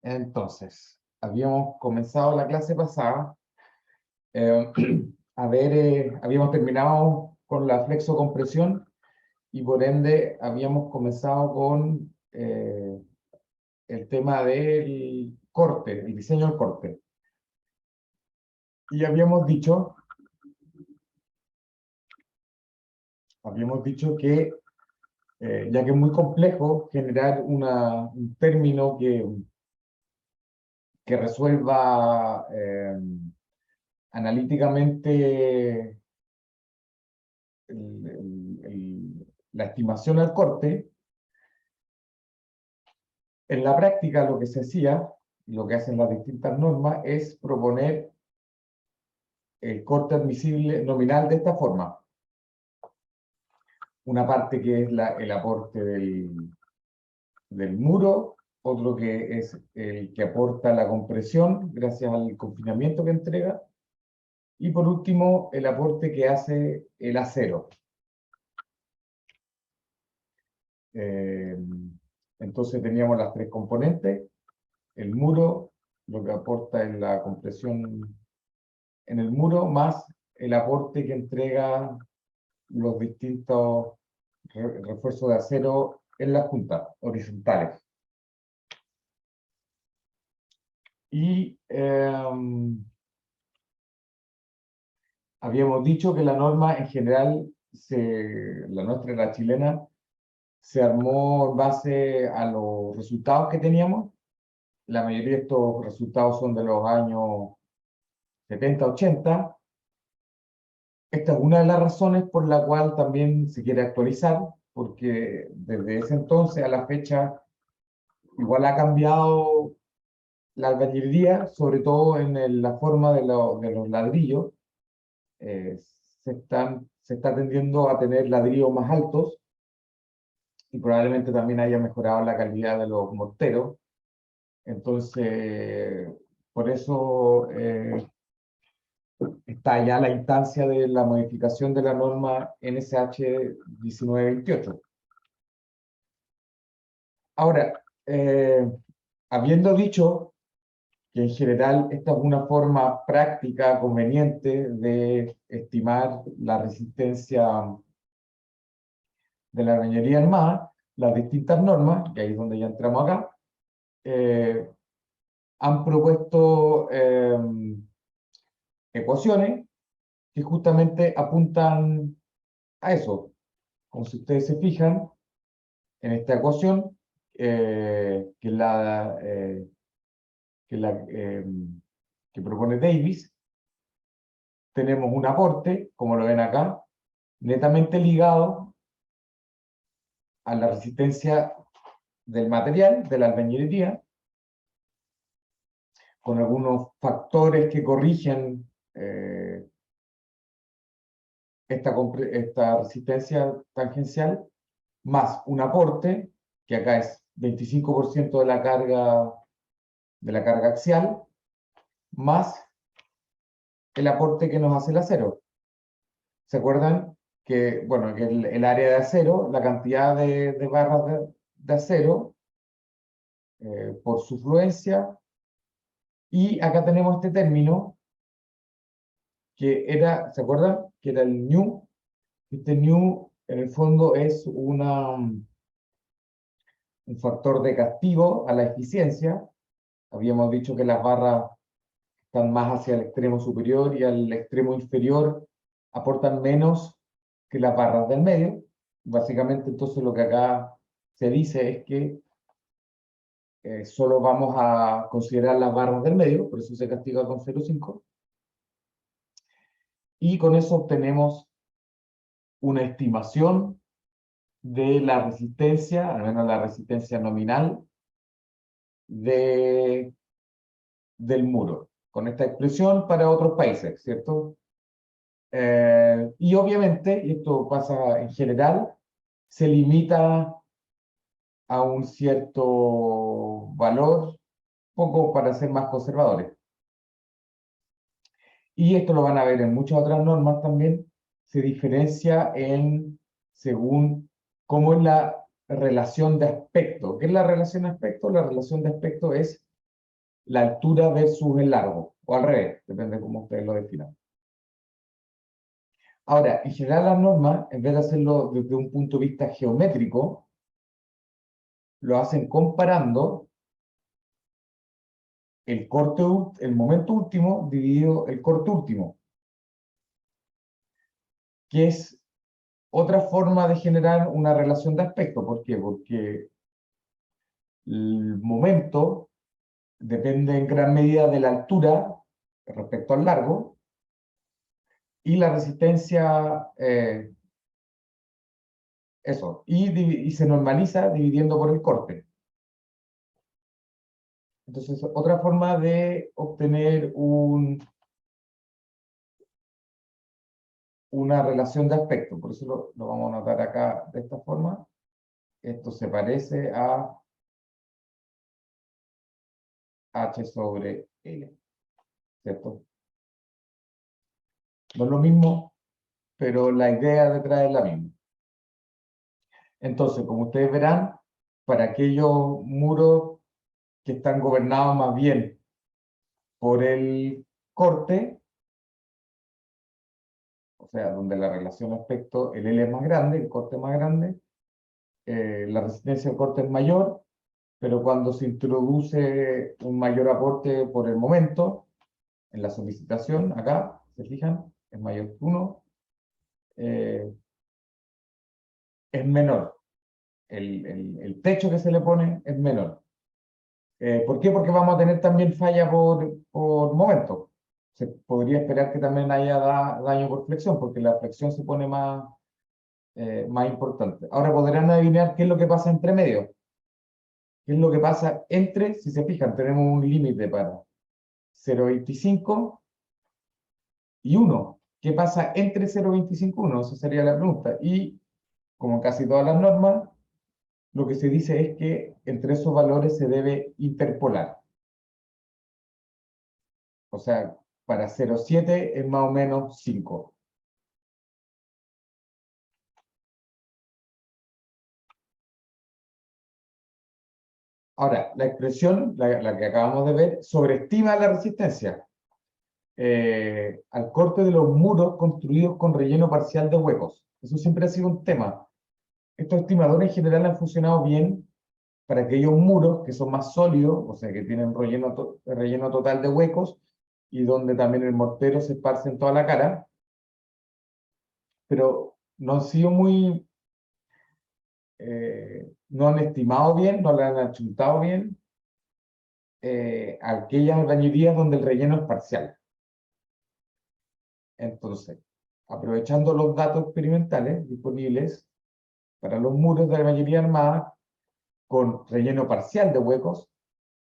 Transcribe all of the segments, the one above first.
Entonces, habíamos comenzado la clase pasada, eh, habíamos terminado con la flexocompresión y por ende habíamos comenzado con el tema del corte, el diseño del corte. Y habíamos dicho que, ya que es muy complejo generar un término que resuelva analíticamente la estimación al corte, en la práctica lo que se hacía, y lo que hacen las distintas normas, es proponer el corte admisible nominal de esta forma. Una parte que es el aporte del muro, otro que es el que aporta la compresión gracias al confinamiento que entrega, y por último el aporte que hace el acero. Entonces teníamos las tres componentes: el muro, lo que aporta en la compresión en el muro, más el aporte que entrega los distintos refuerzos de acero en las juntas horizontales. Y habíamos dicho que la norma en general, la nuestra, la chilena, se armó en base a los resultados que teníamos. La mayoría de estos resultados son de los años 70, 80. Esta es una de las razones por la cual también se quiere actualizar, porque desde ese entonces a la fecha igual ha cambiado la albañilería, sobre todo en la forma de los ladrillos. Se está tendiendo a tener ladrillos más altos y probablemente también haya mejorado la calidad de los morteros. Entonces, por eso está ya la instancia de la modificación de la norma NSH 1928. Ahora, habiendo dicho que en general esta es una forma práctica, conveniente de estimar la resistencia de la albañilería armada, las distintas normas, y ahí es donde ya entramos acá, han propuesto ecuaciones que justamente apuntan a eso. Como si ustedes se fijan en esta ecuación, que propone Davis, tenemos un aporte, como lo ven acá, netamente ligado a la resistencia del material, de la albañilería, con algunos factores que corrigen esta resistencia tangencial, más un aporte, que acá es 25% de la carga axial, más el aporte que nos hace el acero. ¿Se acuerdan que, bueno, que el área de acero, la cantidad de barras de acero por su fluencia, y acá tenemos este término que era, ¿se acuerdan? Que era el ñu. Este ñu en el fondo es un factor de castigo a la eficiencia. Habíamos dicho que las barras están más hacia el extremo superior y al extremo inferior aportan menos que las barras del medio. Básicamente, entonces lo que acá se dice es que solo vamos a considerar las barras del medio, por eso se castiga con 0,5. Y con eso obtenemos una estimación de la resistencia, al menos la resistencia nominal, del muro, con esta expresión para otros países, ¿cierto? Y obviamente, y esto pasa en general, se limita a un cierto valor, poco para ser más conservadores. Y esto lo van a ver en muchas otras normas también, se diferencia según cómo es la relación de aspecto. ¿Qué es la relación de aspecto? La relación de aspecto es la altura versus el largo, o al revés, depende de cómo ustedes lo definan. Ahora, en general las normas, en vez de hacerlo desde un punto de vista geométrico, lo hacen comparando el momento último dividido el corte último, que es otra forma de generar una relación de aspecto. ¿Por qué? Porque el momento depende en gran medida de la altura respecto al largo y la resistencia, y se normaliza dividiendo por el corte. Entonces, otra forma de obtener una relación de aspecto, por eso lo vamos a anotar acá de esta forma. Esto se parece a H sobre L, ¿cierto? No es lo mismo, pero la idea detrás es la misma. Entonces, como ustedes verán, para aquellos muros que están gobernados más bien por el corte, o sea, donde la relación aspecto, el L es más grande, el corte es más grande, la resistencia al corte es mayor, pero cuando se introduce un mayor aporte por el momento, en la solicitación, acá, ¿se fijan? Es mayor que 1, es menor. El techo que se le pone es menor. ¿Por qué? Porque vamos a tener también falla por momento. Se podría esperar que también haya daño por flexión, porque la flexión se pone más importante. Ahora podrán adivinar qué es lo que pasa entre medio. ¿Qué es lo que pasa entre, si se fijan, tenemos un límite para 0,25 y 1. ¿Qué pasa entre 0,25 y 1? Esa sería la pregunta. Y, como en casi todas las normas, lo que se dice es que entre esos valores se debe interpolar. O sea, para 0,7 es más o menos 5. Ahora, la expresión, la que acabamos de ver, sobreestima la resistencia al corte de los muros construidos con relleno parcial de huecos. Eso siempre ha sido un tema. Estos estimadores en general han funcionado bien para aquellos muros que son más sólidos, o sea, que tienen relleno total de huecos y donde también el mortero se esparce en toda la cara, pero no han sido no han estimado bien, no le han achuntado bien aquellas albañilerías donde el relleno es parcial. Entonces, aprovechando los datos experimentales disponibles para los muros de albañilería armada con relleno parcial de huecos,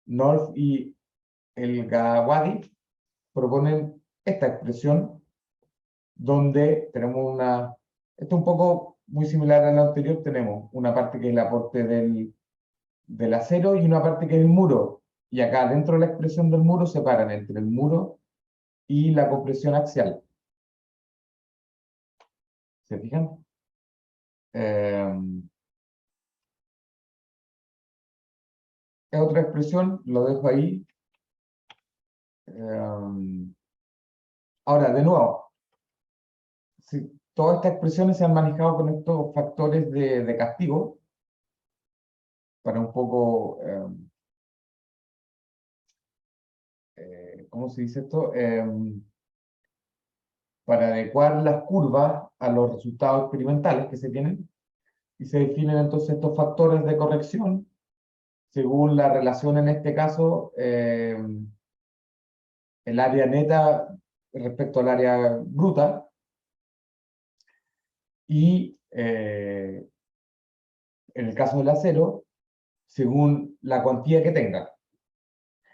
North y el Gawadi proponen esta expresión donde tenemos esto es un poco muy similar a la anterior, tenemos una parte que es el aporte del acero y una parte que es el muro. Y acá dentro de la expresión del muro separan entre el muro y la compresión axial. ¿Se fijan? Es otra expresión, lo dejo ahí. Ahora, de nuevo, si todas estas expresiones se han manejado con estos factores de castigo para un poco, ¿cómo se dice esto? Para adecuar las curvas a los resultados experimentales que se tienen y se definen entonces estos factores de corrección según la relación en este caso, el área neta respecto al área bruta y en el caso del acero, según la cuantía que tenga.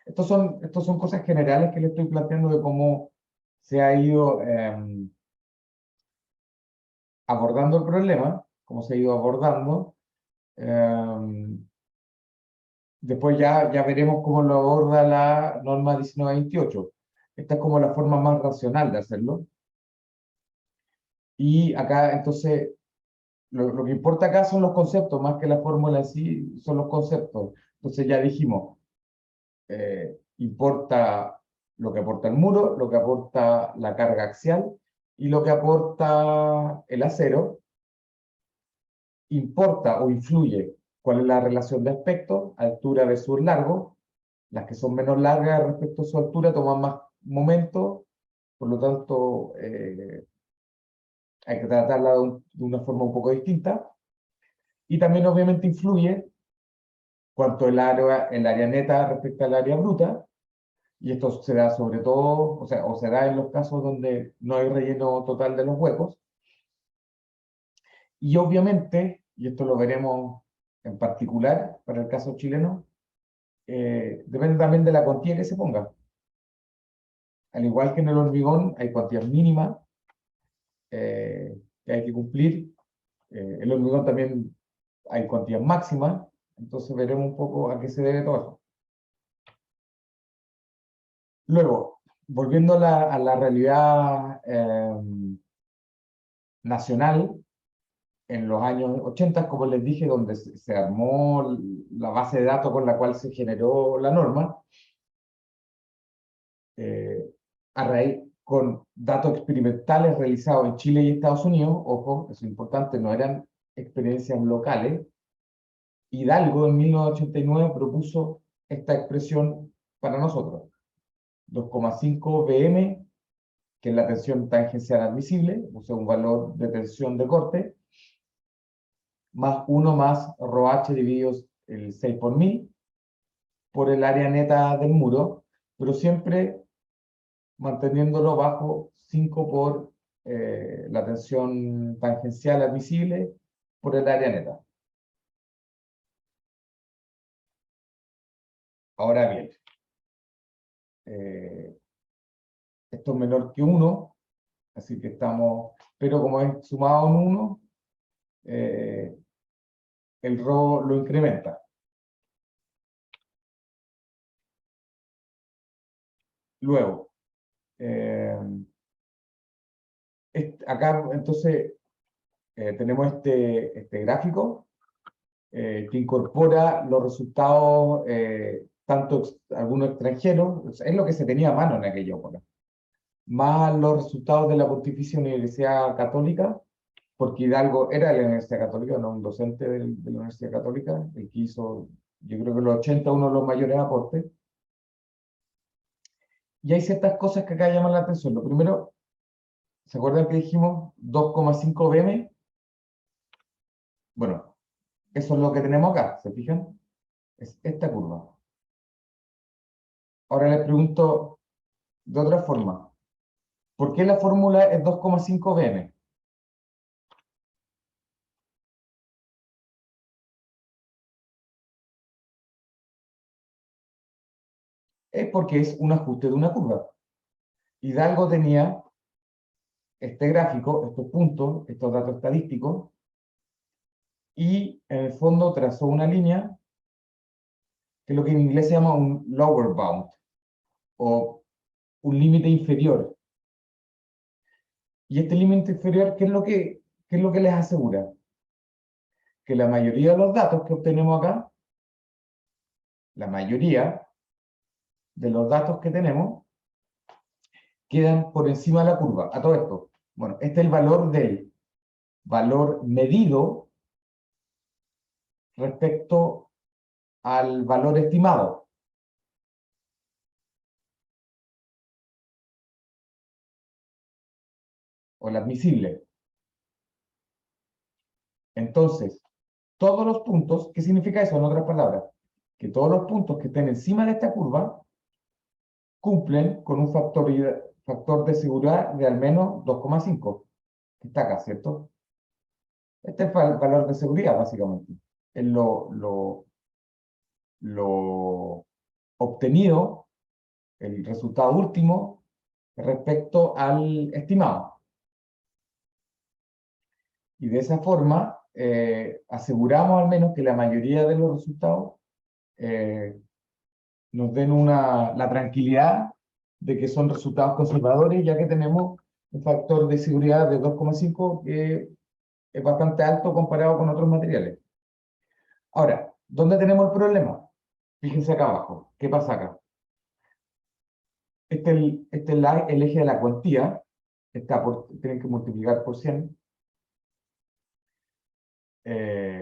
Estos son cosas generales que le estoy planteando de cómo se ha ido abordando el problema, cómo se ha ido abordando. Después ya veremos cómo lo aborda la norma 1928. Esta es como la forma más racional de hacerlo. Y acá, entonces, lo que importa acá son los conceptos, más que la fórmula en sí, son los conceptos. Entonces ya dijimos, importa lo que aporta el muro, lo que aporta la carga axial y lo que aporta el acero, importa o influye cuál es la relación de aspecto, altura versus largo. Las que son menos largas respecto a su altura toman más momento, por lo tanto hay que tratarla de una forma un poco distinta. Y también obviamente influye cuánto el área neta respecto al área bruta, y esto se da sobre todo, o sea, o se da en los casos donde no hay relleno total de los huecos. Y obviamente, y esto lo veremos en particular para el caso chileno, depende también de la cuantía que se ponga. Al igual que en el hormigón, hay cuantías mínimas que hay que cumplir. El hormigón también hay cuantías máximas, entonces veremos un poco a qué se debe todo eso. Luego, volviendo a la realidad nacional, en los años 80, como les dije, donde se armó la base de datos con la cual se generó la norma, a raíz con datos experimentales realizados en Chile y Estados Unidos, ojo, eso es importante, no eran experiencias locales. Hidalgo en 1989 propuso esta expresión para nosotros, 2,5 bm, que es la tensión tangencial admisible, o sea, un valor de tensión de corte, más 1 más ρh dividido el 6 por 1000, por el área neta del muro, pero siempre manteniéndolo bajo 5 por la tensión tangencial admisible por el área neta. Ahora bien, esto es menor que 1, así que estamos, pero como es sumado en 1, el ρ lo incrementa. Luego, acá entonces tenemos este gráfico que incorpora los resultados, tanto algunos extranjeros, es lo que se tenía a mano en aquella época, más los resultados de la Pontificia Universidad Católica, porque Hidalgo era de la Universidad Católica, no un docente de la Universidad Católica, el que hizo, yo creo que en los 80, uno de los mayores aportes. Y hay ciertas cosas que acá llaman la atención. Lo primero, ¿se acuerdan que dijimos 2,5 bm? Bueno, eso es lo que tenemos acá, ¿se fijan? Es esta curva. Ahora les pregunto de otra forma, ¿por qué la fórmula es 2,5 bm? Es porque es un ajuste de una curva. Hidalgo tenía este gráfico, estos puntos, estos datos estadísticos, y en el fondo trazó una línea, que es lo que en inglés se llama un lower bound, o un límite inferior. Y este límite inferior, qué es lo que les asegura? Que la mayoría de los datos que obtenemos acá, la mayoría de los datos que tenemos, quedan por encima de la curva. A todo esto, bueno, este es el valor del valor medido respecto al valor estimado. O el admisible. Entonces, todos los puntos, ¿qué significa eso en otras palabras? Que todos los puntos que estén encima de esta curva cumplen con un factor de seguridad de al menos 2,5, que está acá, ¿cierto? Este es el valor de seguridad, básicamente. Es lo obtenido, el resultado último, respecto al estimado. Y de esa forma aseguramos al menos que la mayoría de los resultados nos den la tranquilidad de que son resultados conservadores, ya que tenemos un factor de seguridad de 2,5 que es bastante alto comparado con otros materiales. Ahora, ¿dónde tenemos el problema? Fíjense acá abajo. ¿Qué pasa acá? Este es el eje de la cuantía, tienen que multiplicar por 100,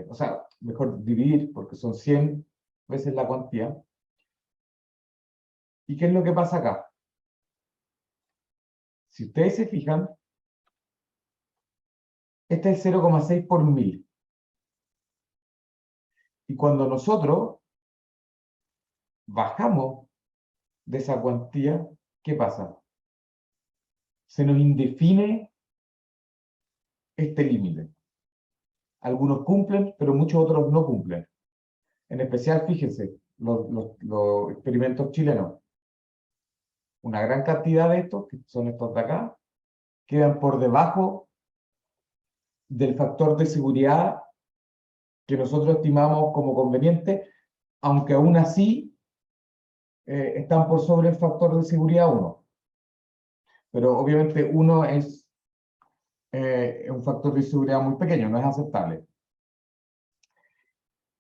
o sea, mejor dividir, porque son 100 veces la cuantía. ¿Y qué es lo que pasa acá? Si ustedes se fijan, este es 0,6 por 1000. Y cuando nosotros bajamos de esa cuantía, ¿qué pasa? Se nos indefine este límite. Algunos cumplen, pero muchos otros no cumplen. En especial, fíjense, los experimentos chilenos. Una gran cantidad de estos, que son estos de acá, quedan por debajo del factor de seguridad que nosotros estimamos como conveniente, aunque aún así están por sobre el factor de seguridad 1. Pero obviamente 1 es un factor de seguridad muy pequeño, no es aceptable.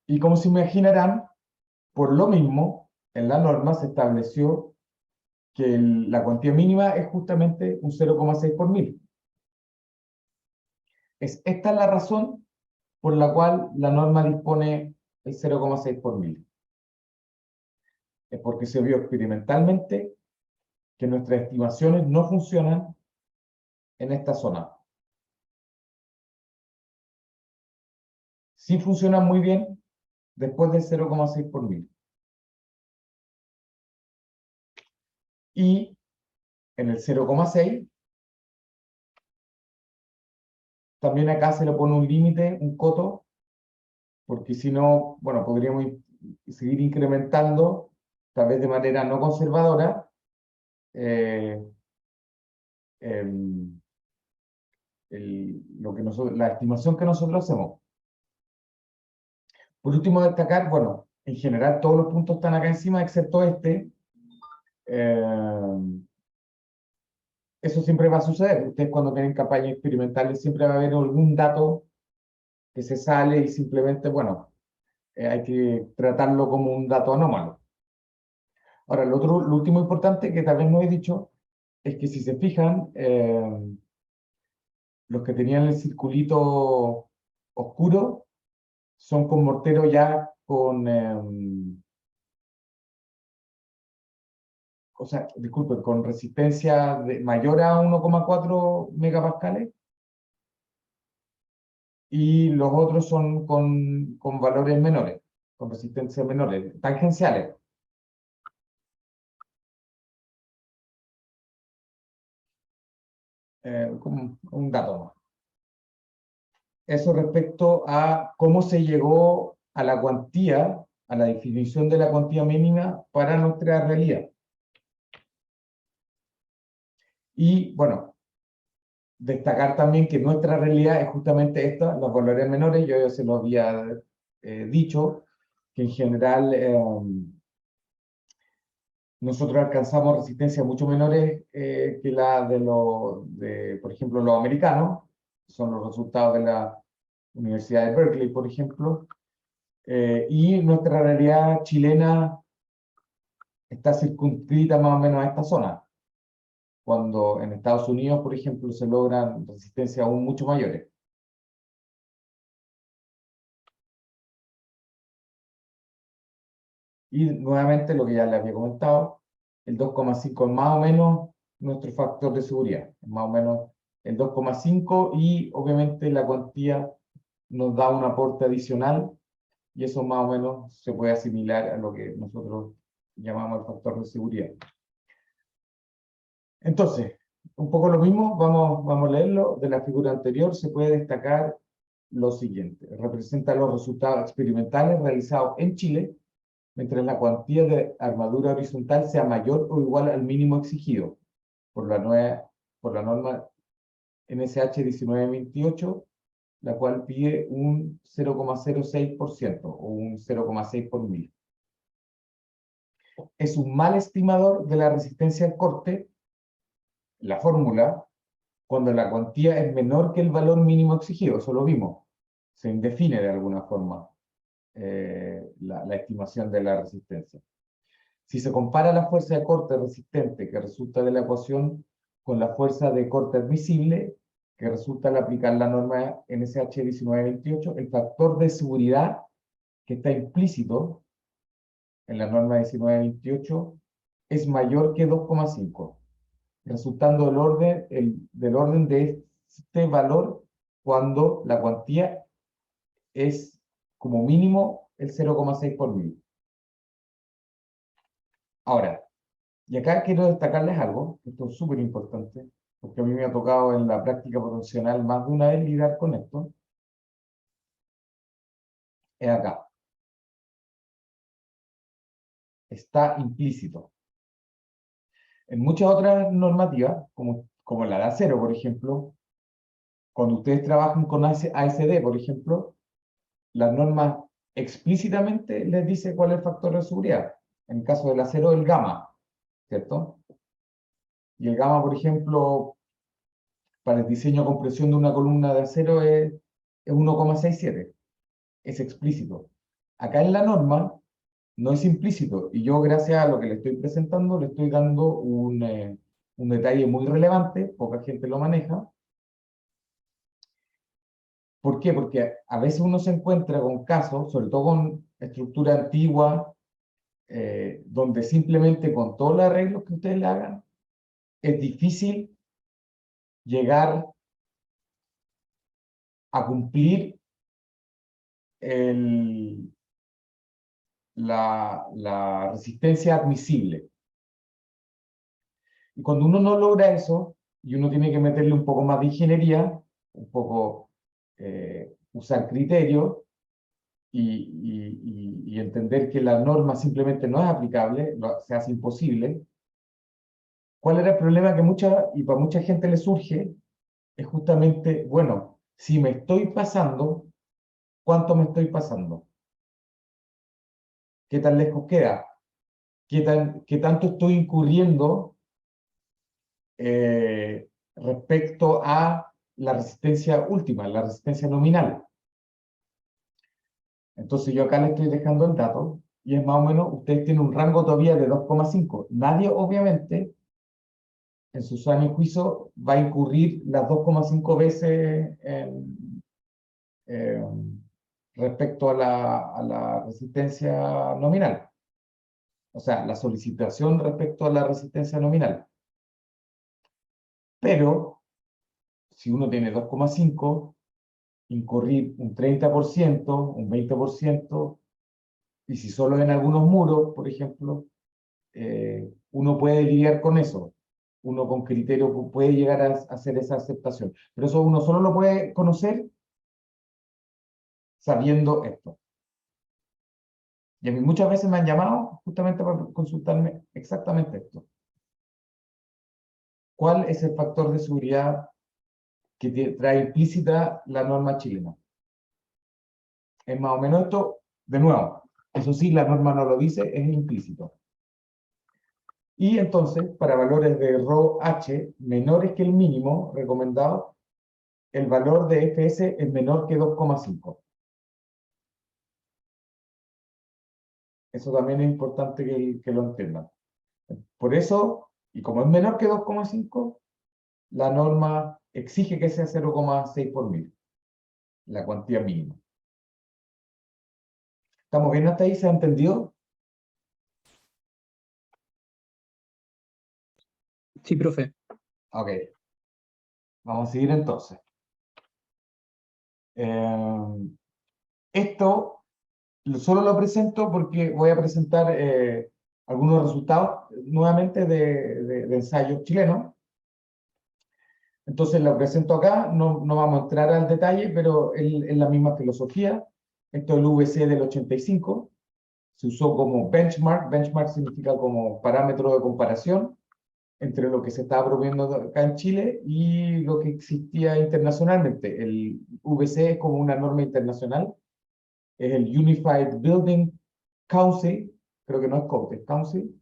Y como se imaginarán, por lo mismo, en la norma se estableció que la cuantía mínima es justamente un 0,6 por 1000. Esta es la razón por la cual la norma dispone el 0,6 por 1000. Es porque se vio experimentalmente que nuestras estimaciones no funcionan en esta zona. Sí funcionan muy bien después del 0,6 por 1000. Y en el 0,6, también acá se le pone un límite, un coto, porque si no, bueno, podríamos seguir incrementando, tal vez de manera no conservadora, eh, em, la estimación que nosotros hacemos. Por último, destacar, bueno, en general todos los puntos están acá encima, excepto este. Eso siempre va a suceder. Ustedes cuando tienen campañas experimentales siempre va a haber algún dato que se sale y simplemente, bueno, hay que tratarlo como un dato anómalo. Ahora, lo último importante que tal vez no he dicho es que si se fijan, los que tenían el circulito oscuro son con mortero ya o sea, disculpen, con resistencia mayor a 1,4 megapascales, y los otros son con valores menores, con resistencias menores, tangenciales. Como un dato más. Eso respecto a cómo se llegó a la cuantía, a la definición de la cuantía mínima para nuestra realidad. Y bueno, destacar también que nuestra realidad es justamente esta, los valores menores. Yo ya se lo había dicho, que en general nosotros alcanzamos resistencias mucho menores que la por ejemplo, los americanos. Son los resultados de la Universidad de Berkeley, por ejemplo. Y nuestra realidad chilena está circunscrita más o menos a esta zona, cuando en Estados Unidos, por ejemplo, se logran resistencias aún mucho mayores. Y nuevamente, lo que ya les había comentado, el 2,5 es más o menos nuestro factor de seguridad, es más o menos el 2,5, y obviamente la cuantía nos da un aporte adicional, y eso más o menos se puede asimilar a lo que nosotros llamamos el factor de seguridad. Entonces, un poco lo mismo, vamos a leerlo. De la figura anterior se puede destacar lo siguiente. Representa los resultados experimentales realizados en Chile, mientras la cuantía de armadura horizontal sea mayor o igual al mínimo exigido por la norma NSH 1928, la cual pide un 0,06% o un 0,6 por 1000. Es un mal estimador de la resistencia al corte, la fórmula, cuando la cuantía es menor que el valor mínimo exigido. Eso lo vimos. Se indefine de alguna forma la estimación de la resistencia. Si se compara la fuerza de corte resistente que resulta de la ecuación con la fuerza de corte admisible que resulta al aplicar la norma NSH 1928, el factor de seguridad que está implícito en la norma 1928 es mayor que 2,5, resultando del orden de este valor cuando la cuantía es como mínimo el 0,6 por mil. Ahora, y acá quiero destacarles algo, esto es súper importante, porque a mí me ha tocado en la práctica profesional más de una vez lidiar con esto, es acá. Está implícito. En muchas otras normativas, como la de acero, por ejemplo, cuando ustedes trabajan con ASD, por ejemplo, las normas explícitamente les dice cuál es el factor de seguridad. En el caso del acero, el gamma, ¿cierto? Y el gamma, por ejemplo, para el diseño de compresión de una columna de acero es 1,67. Es explícito. Acá en la norma no es implícito. Y yo, gracias a lo que le estoy presentando, le estoy dando un detalle muy relevante, poca gente lo maneja. ¿Por qué? Porque a veces uno se encuentra con casos, sobre todo con estructura antigua, donde simplemente con todos los arreglos que ustedes le hagan, es difícil llegar a cumplir el, la resistencia admisible. Y cuando uno no logra eso, y uno tiene que meterle un poco más de ingeniería, un poco usar criterio y entender que la norma simplemente no es aplicable, se hace imposible. ¿Cuál era el problema que para mucha gente le surge? Es justamente, bueno, si me estoy pasando, ¿cuánto me estoy pasando? ¿Qué tan lejos queda? ¿Qué tanto estoy incurriendo respecto a la resistencia última, la resistencia nominal? Entonces yo acá le estoy dejando el dato y es más o menos, ustedes tienen un rango todavía de 2,5. Nadie, obviamente, en su sano juicio va a incurrir las 2,5 veces eh, respecto a la resistencia nominal. O sea, la solicitación respecto a la resistencia nominal. Pero, si uno tiene 2,5, incurrir un 30%, un 20%, y si solo en algunos muros, por ejemplo, uno puede lidiar con eso. Uno con criterio puede llegar a hacer esa aceptación. Pero eso uno solo lo puede conocer sabiendo esto. Y a mí muchas veces me han llamado justamente para consultarme exactamente esto. ¿Cuál es el factor de seguridad que trae implícita la norma chilena? Es más o menos esto, de nuevo, eso sí, la norma no lo dice, es implícito. Y entonces, para valores de ρh menores que el mínimo recomendado, el valor de Fs es menor que 2,5. Eso también es importante que lo entiendan. Por eso, y como es menor que 2,5, la norma exige que sea 0,6 por mil, la cuantía mínima. ¿Estamos bien hasta ahí? ¿Se ha entendido? Sí, profe. Ok. Vamos a seguir entonces. Esto solo lo presento porque voy a presentar algunos resultados nuevamente de ensayos chilenos. Entonces lo presento acá, no vamos a entrar al detalle, pero es la misma filosofía. Esto es el VC del 85. Se usó como benchmark. Benchmark significa como parámetro de comparación entre lo que se estaba promoviendo acá en Chile y lo que existía internacionalmente. El VC es como una norma internacional, es el Unified Building Council, creo que no es Code, es Council,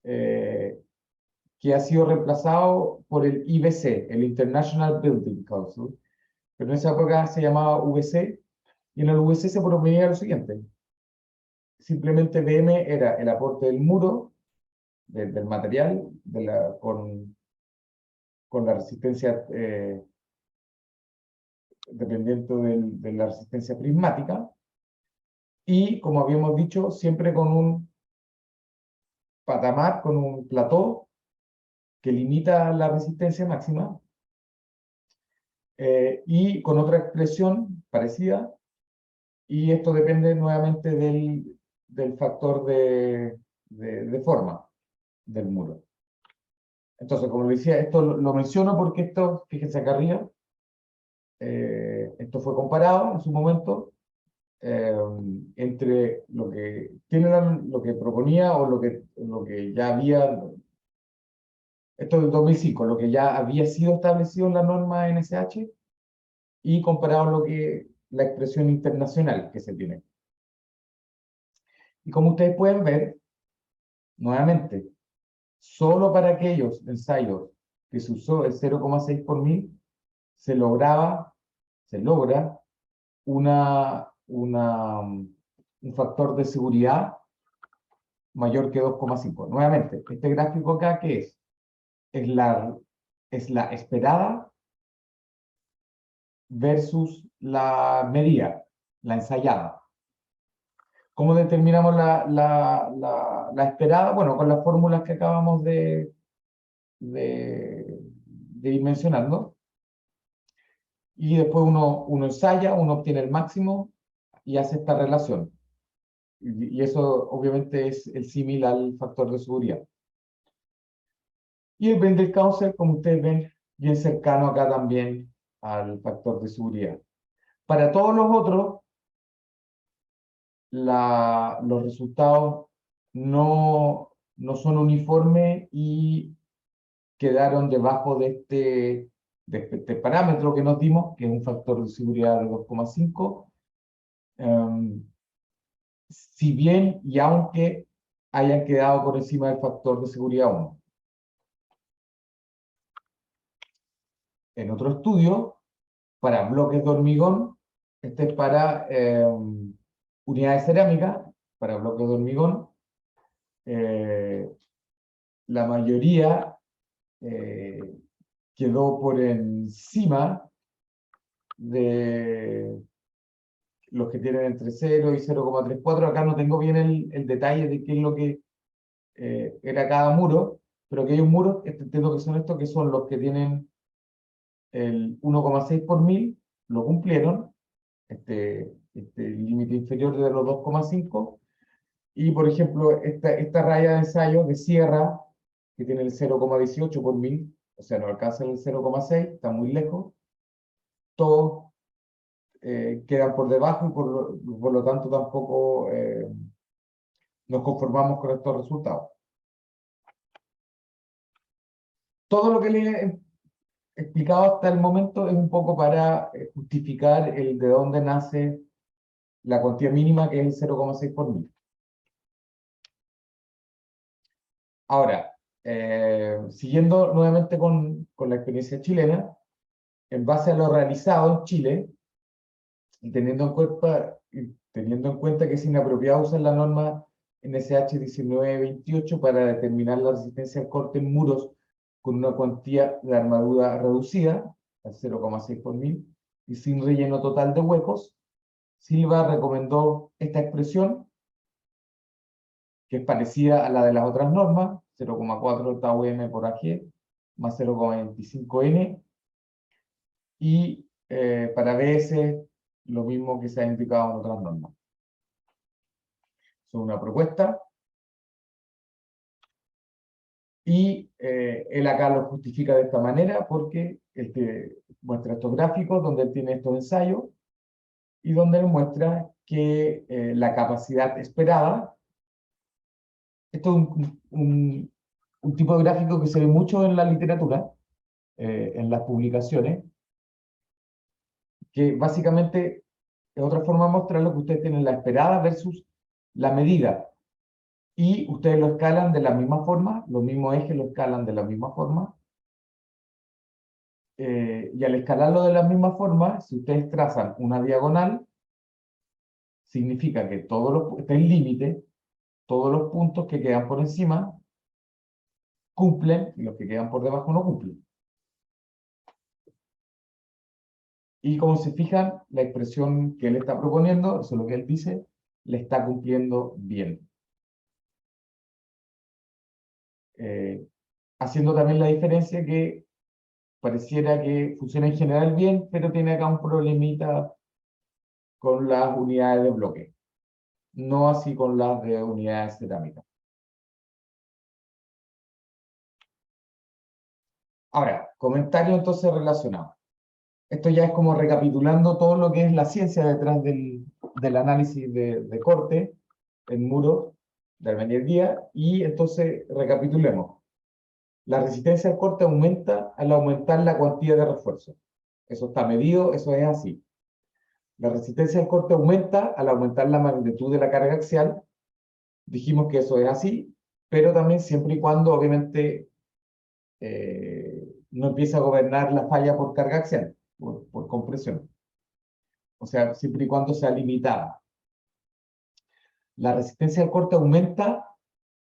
que ha sido reemplazado por el IBC, el International Building Council, pero en esa época se llamaba VC, y en el VC se promovía lo siguiente: simplemente BM era el aporte del muro, del material, con la resistencia, dependiendo de la resistencia prismática, y como habíamos dicho, siempre con un patamar, con un plató que limita la resistencia máxima, y con otra expresión parecida, y esto depende nuevamente del factor de forma del muro. Entonces, como les decía, esto lo menciono porque esto, fíjense acá arriba, esto fue comparado en su momento entre lo que proponía o lo que ya había, esto del 2005, lo que ya había sido establecido en la norma NSH y comparado la expresión internacional que se tiene. Y como ustedes pueden ver, nuevamente, solo para aquellos ensayos que se usó el 0,6 por mil, se logra un factor de seguridad mayor que 2,5. Nuevamente, este gráfico acá, ¿qué es? Es la esperada versus la medida, la ensayada. ¿Cómo determinamos la esperada? Bueno, con las fórmulas que acabamos de ir mencionando. Y después uno ensaya, uno obtiene el máximo y hace esta relación. Y eso obviamente es el símil al factor de seguridad. Y el Bendel Counsel, como ustedes ven, bien cercano acá también al factor de seguridad. Para todos los otros, los resultados no son uniformes y quedaron debajo de este parámetro que nos dimos, que es un factor de seguridad de 2,5. Si bien y aunque hayan quedado por encima del factor de seguridad 1. En otro estudio, para bloques de hormigón, este es para unidades cerámicas, para bloques de hormigón, la mayoría quedó por encima de los que tienen entre 0 y 0,34. Acá no tengo bien el detalle de qué es lo que era cada muro, pero que hay un muro, entiendo que son estos, que son los que tienen el 1,6 por mil, lo cumplieron, este límite inferior de los 2,5, y por ejemplo, esta raya de ensayo de sierra, que tiene el 0,18 por mil, o sea, no alcanza el 0,6, está muy lejos, todos quedan por debajo y por lo tanto tampoco nos conformamos con estos resultados. Todo lo que les he explicado hasta el momento es un poco para justificar de dónde nace la cuantía mínima, que es el 0,6 por mil. Ahora, siguiendo nuevamente con la experiencia chilena, en base a lo realizado en Chile, y teniendo en cuenta que es inapropiado usar la norma NSH 1928 para determinar la resistencia al corte en muros con una cuantía de armadura reducida, al 0,6 por mil, y sin relleno total de huecos, Silva recomendó esta expresión, que es parecida a la de las otras normas, 0,4 tau m por AG, más 0,25 n, y para BS lo mismo que se ha indicado en otras normas. Es una propuesta, y él acá lo justifica de esta manera porque muestra estos gráficos donde él tiene estos ensayos y donde él muestra que la capacidad esperada, esto es un tipo de gráfico que se ve mucho en la literatura, en las publicaciones, que básicamente es otra forma de mostrarlo, que ustedes tienen la esperada versus la medida. Y ustedes lo escalan de la misma forma, los mismos ejes lo escalan de la misma forma. Y al escalarlo de la misma forma, si ustedes trazan una diagonal, significa que está el límite, todos los puntos que quedan por encima cumplen y los que quedan por debajo no cumplen. Y como se fijan, la expresión que él está proponiendo, eso es lo que él dice, le está cumpliendo bien. Haciendo también la diferencia que pareciera que funciona en general bien, pero tiene acá un problemita con las unidades de bloque. No así con las de unidades cerámicas. Ahora, comentario entonces relacionado. Esto ya es como recapitulando todo lo que es la ciencia detrás del análisis de corte en muro de albañilería. Y entonces recapitulemos. La resistencia al corte aumenta al aumentar la cuantía de refuerzo. Eso está medido, eso es así. La resistencia al corte aumenta al aumentar la magnitud de la carga axial. Dijimos que eso es así, pero también siempre y cuando, obviamente, no empieza a gobernar la falla por carga axial, por compresión. O sea, siempre y cuando sea limitada. La resistencia al corte aumenta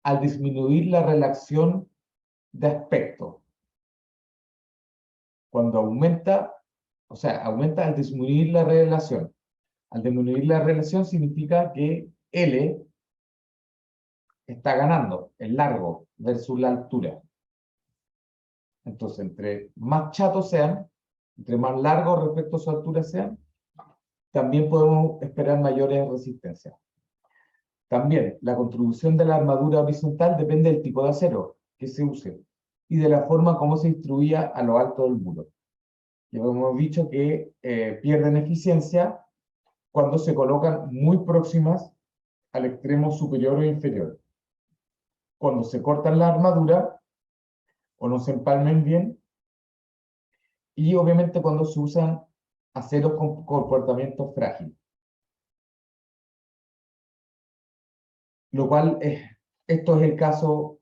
al disminuir la relación de aspecto. Cuando aumenta, o sea, aumenta al disminuir la relación. Al disminuir la relación significa que L está ganando el largo versus la altura. Entonces, entre más chatos sean, entre más largos respecto a su altura sean, también podemos esperar mayores resistencias. También, la contribución de la armadura horizontal depende del tipo de acero que se use y de la forma como se distribuía a lo alto del muro. Ya hemos dicho que pierden eficiencia cuando se colocan muy próximas al extremo superior o inferior. Cuando se cortan la armadura o no se empalmen bien, y obviamente cuando se usan aceros con comportamiento frágil. Lo cual esto es el caso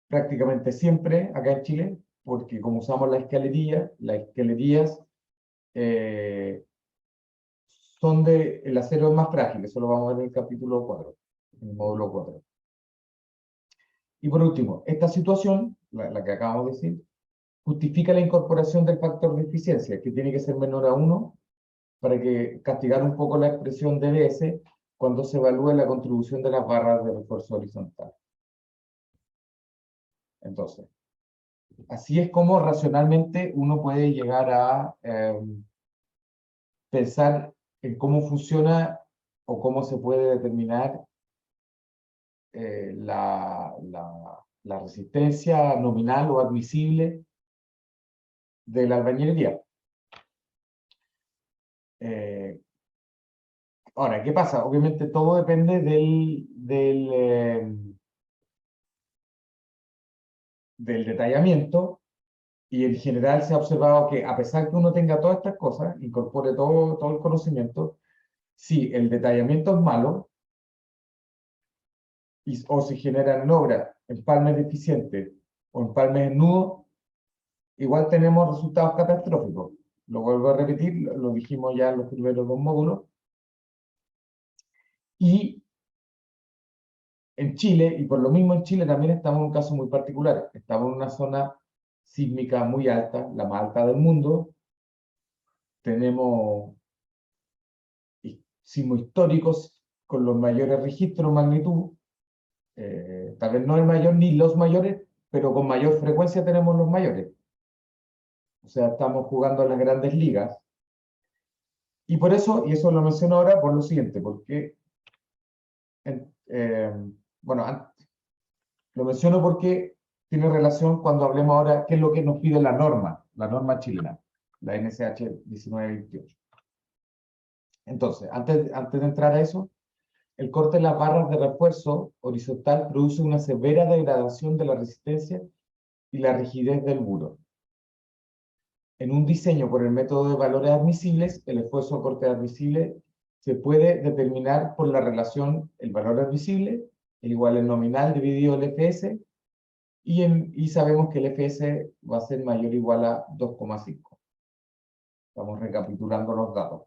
prácticamente siempre acá en Chile, porque como usamos las escalerías el acero es más frágil, eso lo vamos a ver en el capítulo 4, en el módulo 4. Y por último, esta situación, la que acabamos de decir, justifica la incorporación del factor de eficiencia, que tiene que ser menor a 1, para que castigar un poco la expresión de DS cuando se evalúe la contribución de las barras de refuerzo horizontal. Entonces, así es como racionalmente uno puede llegar a pensar en cómo funciona o cómo se puede determinar la resistencia nominal o admisible de la albañilería. Ahora, ¿qué pasa? Obviamente todo depende del detallamiento, y en general se ha observado que a pesar que uno tenga todas estas cosas, incorpore todo el conocimiento, si el detallamiento es malo o se generan en obra empalmes deficientes o empalmes en nudo, igual tenemos resultados catastróficos. Lo vuelvo a repetir, lo dijimos ya en los primeros 2 módulos. Y en Chile, y por lo mismo en Chile también estamos en un caso muy particular. Estamos en una zona sísmica muy alta, la más alta del mundo. Tenemos sismos históricos con los mayores registros de magnitud. Tal vez no el mayor ni los mayores, pero con mayor frecuencia tenemos los mayores. O sea, estamos jugando en las grandes ligas. Y por eso, y eso lo menciono ahora por lo siguiente, porque, bueno, lo menciono porque tiene relación cuando hablemos ahora qué es lo que nos pide la norma chilena, la NSH 1928. Entonces, antes de entrar a eso, el corte de las barras de refuerzo horizontal produce una severa degradación de la resistencia y la rigidez del muro. En un diseño por el método de valores admisibles, el esfuerzo corte admisible se puede determinar por la relación el valor admisible es igual al nominal dividido el FS, y sabemos que el FS va a ser mayor o igual a 2,5. Estamos recapitulando los datos.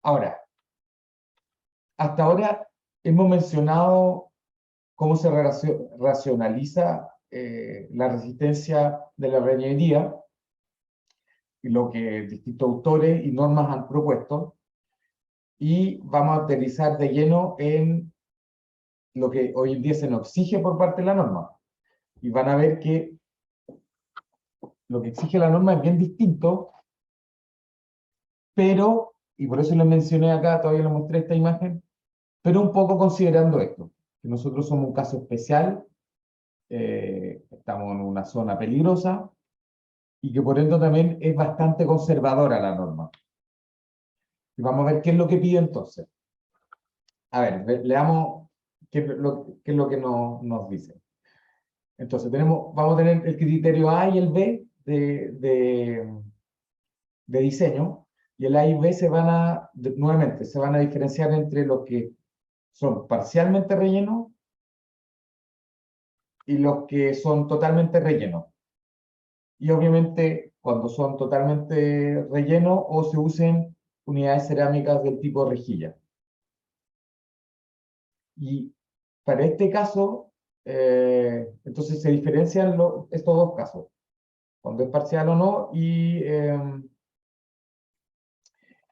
Ahora, hasta ahora hemos mencionado cómo se racionaliza la resistencia de la reñidería y lo que distintos autores y normas han propuesto, y vamos a aterrizar de lleno en lo que hoy en día se nos exige por parte de la norma. Y van a ver que lo que exige la norma es bien distinto, pero, y por eso lo mencioné acá, todavía lo mostré esta imagen, pero un poco considerando esto, que nosotros somos un caso especial, estamos en una zona peligrosa, y que por endo también es bastante conservadora la norma. Y vamos a ver qué es lo que pide entonces. A ver, leamos qué es lo que nos dice. Entonces, vamos a tener el criterio A y el B de diseño, y el A y B nuevamente, se van a diferenciar entre los que son parcialmente rellenos y los que son totalmente rellenos. Y obviamente, cuando son totalmente rellenos, o se usen unidades cerámicas del tipo rejilla. Y para este caso, entonces se diferencian estos dos casos, cuando es parcial o no,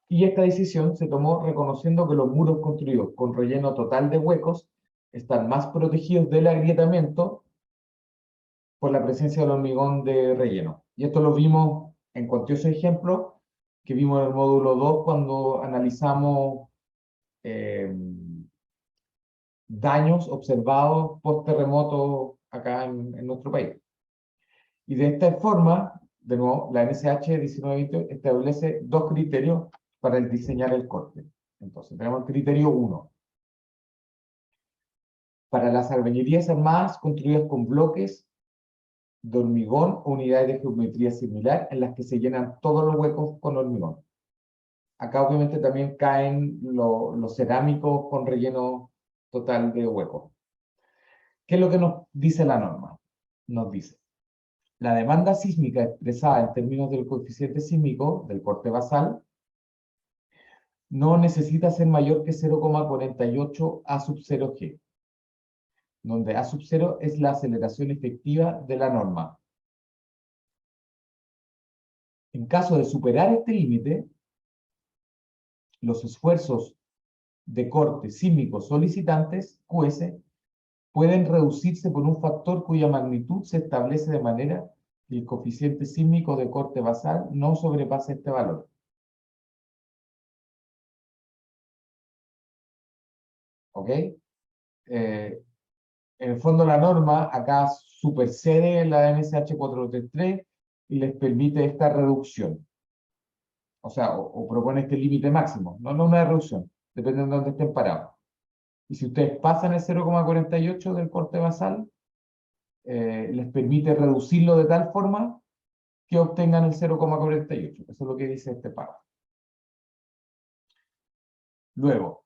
y esta decisión se tomó reconociendo que los muros construidos con relleno total de huecos están más protegidos del agrietamiento por la presencia del hormigón de relleno. Y esto lo vimos en cuantiosos ejemplos que vimos en el módulo 2 cuando analizamos daños observados post-terremoto acá en nuestro país. Y de esta forma, de nuevo, la NSH 1920 establece dos criterios para diseñar el corte. Entonces, tenemos el criterio 1. Para las albañilerías armadas construidas con bloques de hormigón o unidades de geometría similar en las que se llenan todos los huecos con hormigón. Acá obviamente también caen los cerámicos con relleno total de huecos. ¿Qué es lo que nos dice la norma? Nos dice: la demanda sísmica expresada en términos del coeficiente sísmico del corte basal no necesita ser mayor que 0,48 A sub 0G, donde A sub 0 es la aceleración efectiva de la norma. En caso de superar este límite, los esfuerzos de corte sísmico solicitantes, QS, pueden reducirse por un factor cuya magnitud se establece de manera que el coeficiente sísmico de corte basal no sobrepase este valor. ¿Ok? En el fondo la norma acá supersede la NSH 433 y les permite esta reducción. O sea, o propone este límite máximo, no una reducción, depende de dónde estén parados. Y si ustedes pasan el 0,48 del corte basal, les permite reducirlo de tal forma que obtengan el 0,48. Eso es lo que dice este párrafo. Luego,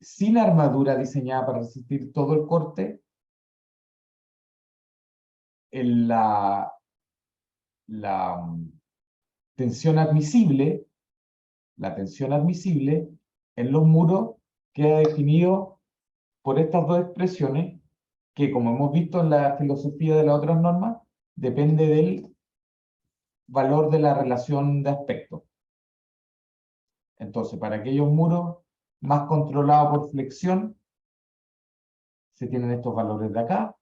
sin armadura diseñada para resistir todo el corte, la tensión admisible, en los muros queda definido por estas dos expresiones que, como hemos visto en la filosofía de las otras normas, depende del valor de la relación de aspecto. Entonces, para aquellos muros más controlados por flexión, se tienen estos valores de acá,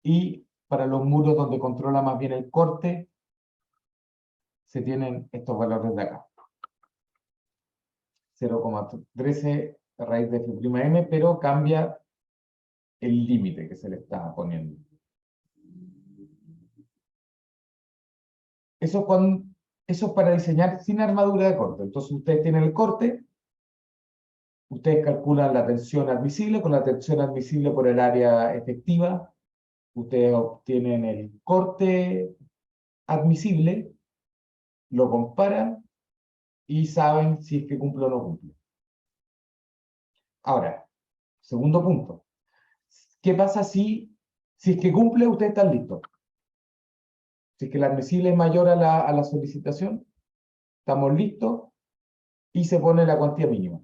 y para los muros donde controla más bien el corte, se tienen estos valores de acá. 0,13 raíz de F'(m), pero cambia el límite que se le está poniendo. Eso es para diseñar sin armadura de corte. Entonces ustedes tienen el corte, ustedes calculan la tensión admisible con la tensión admisible por el área efectiva, ustedes obtienen el corte admisible, lo comparan y saben si es que cumple o no cumple. Ahora, segundo punto. ¿Qué pasa si es que cumple, ustedes están listos? Si es que la admisible es mayor a la solicitación, estamos listos y se pone la cuantía mínima.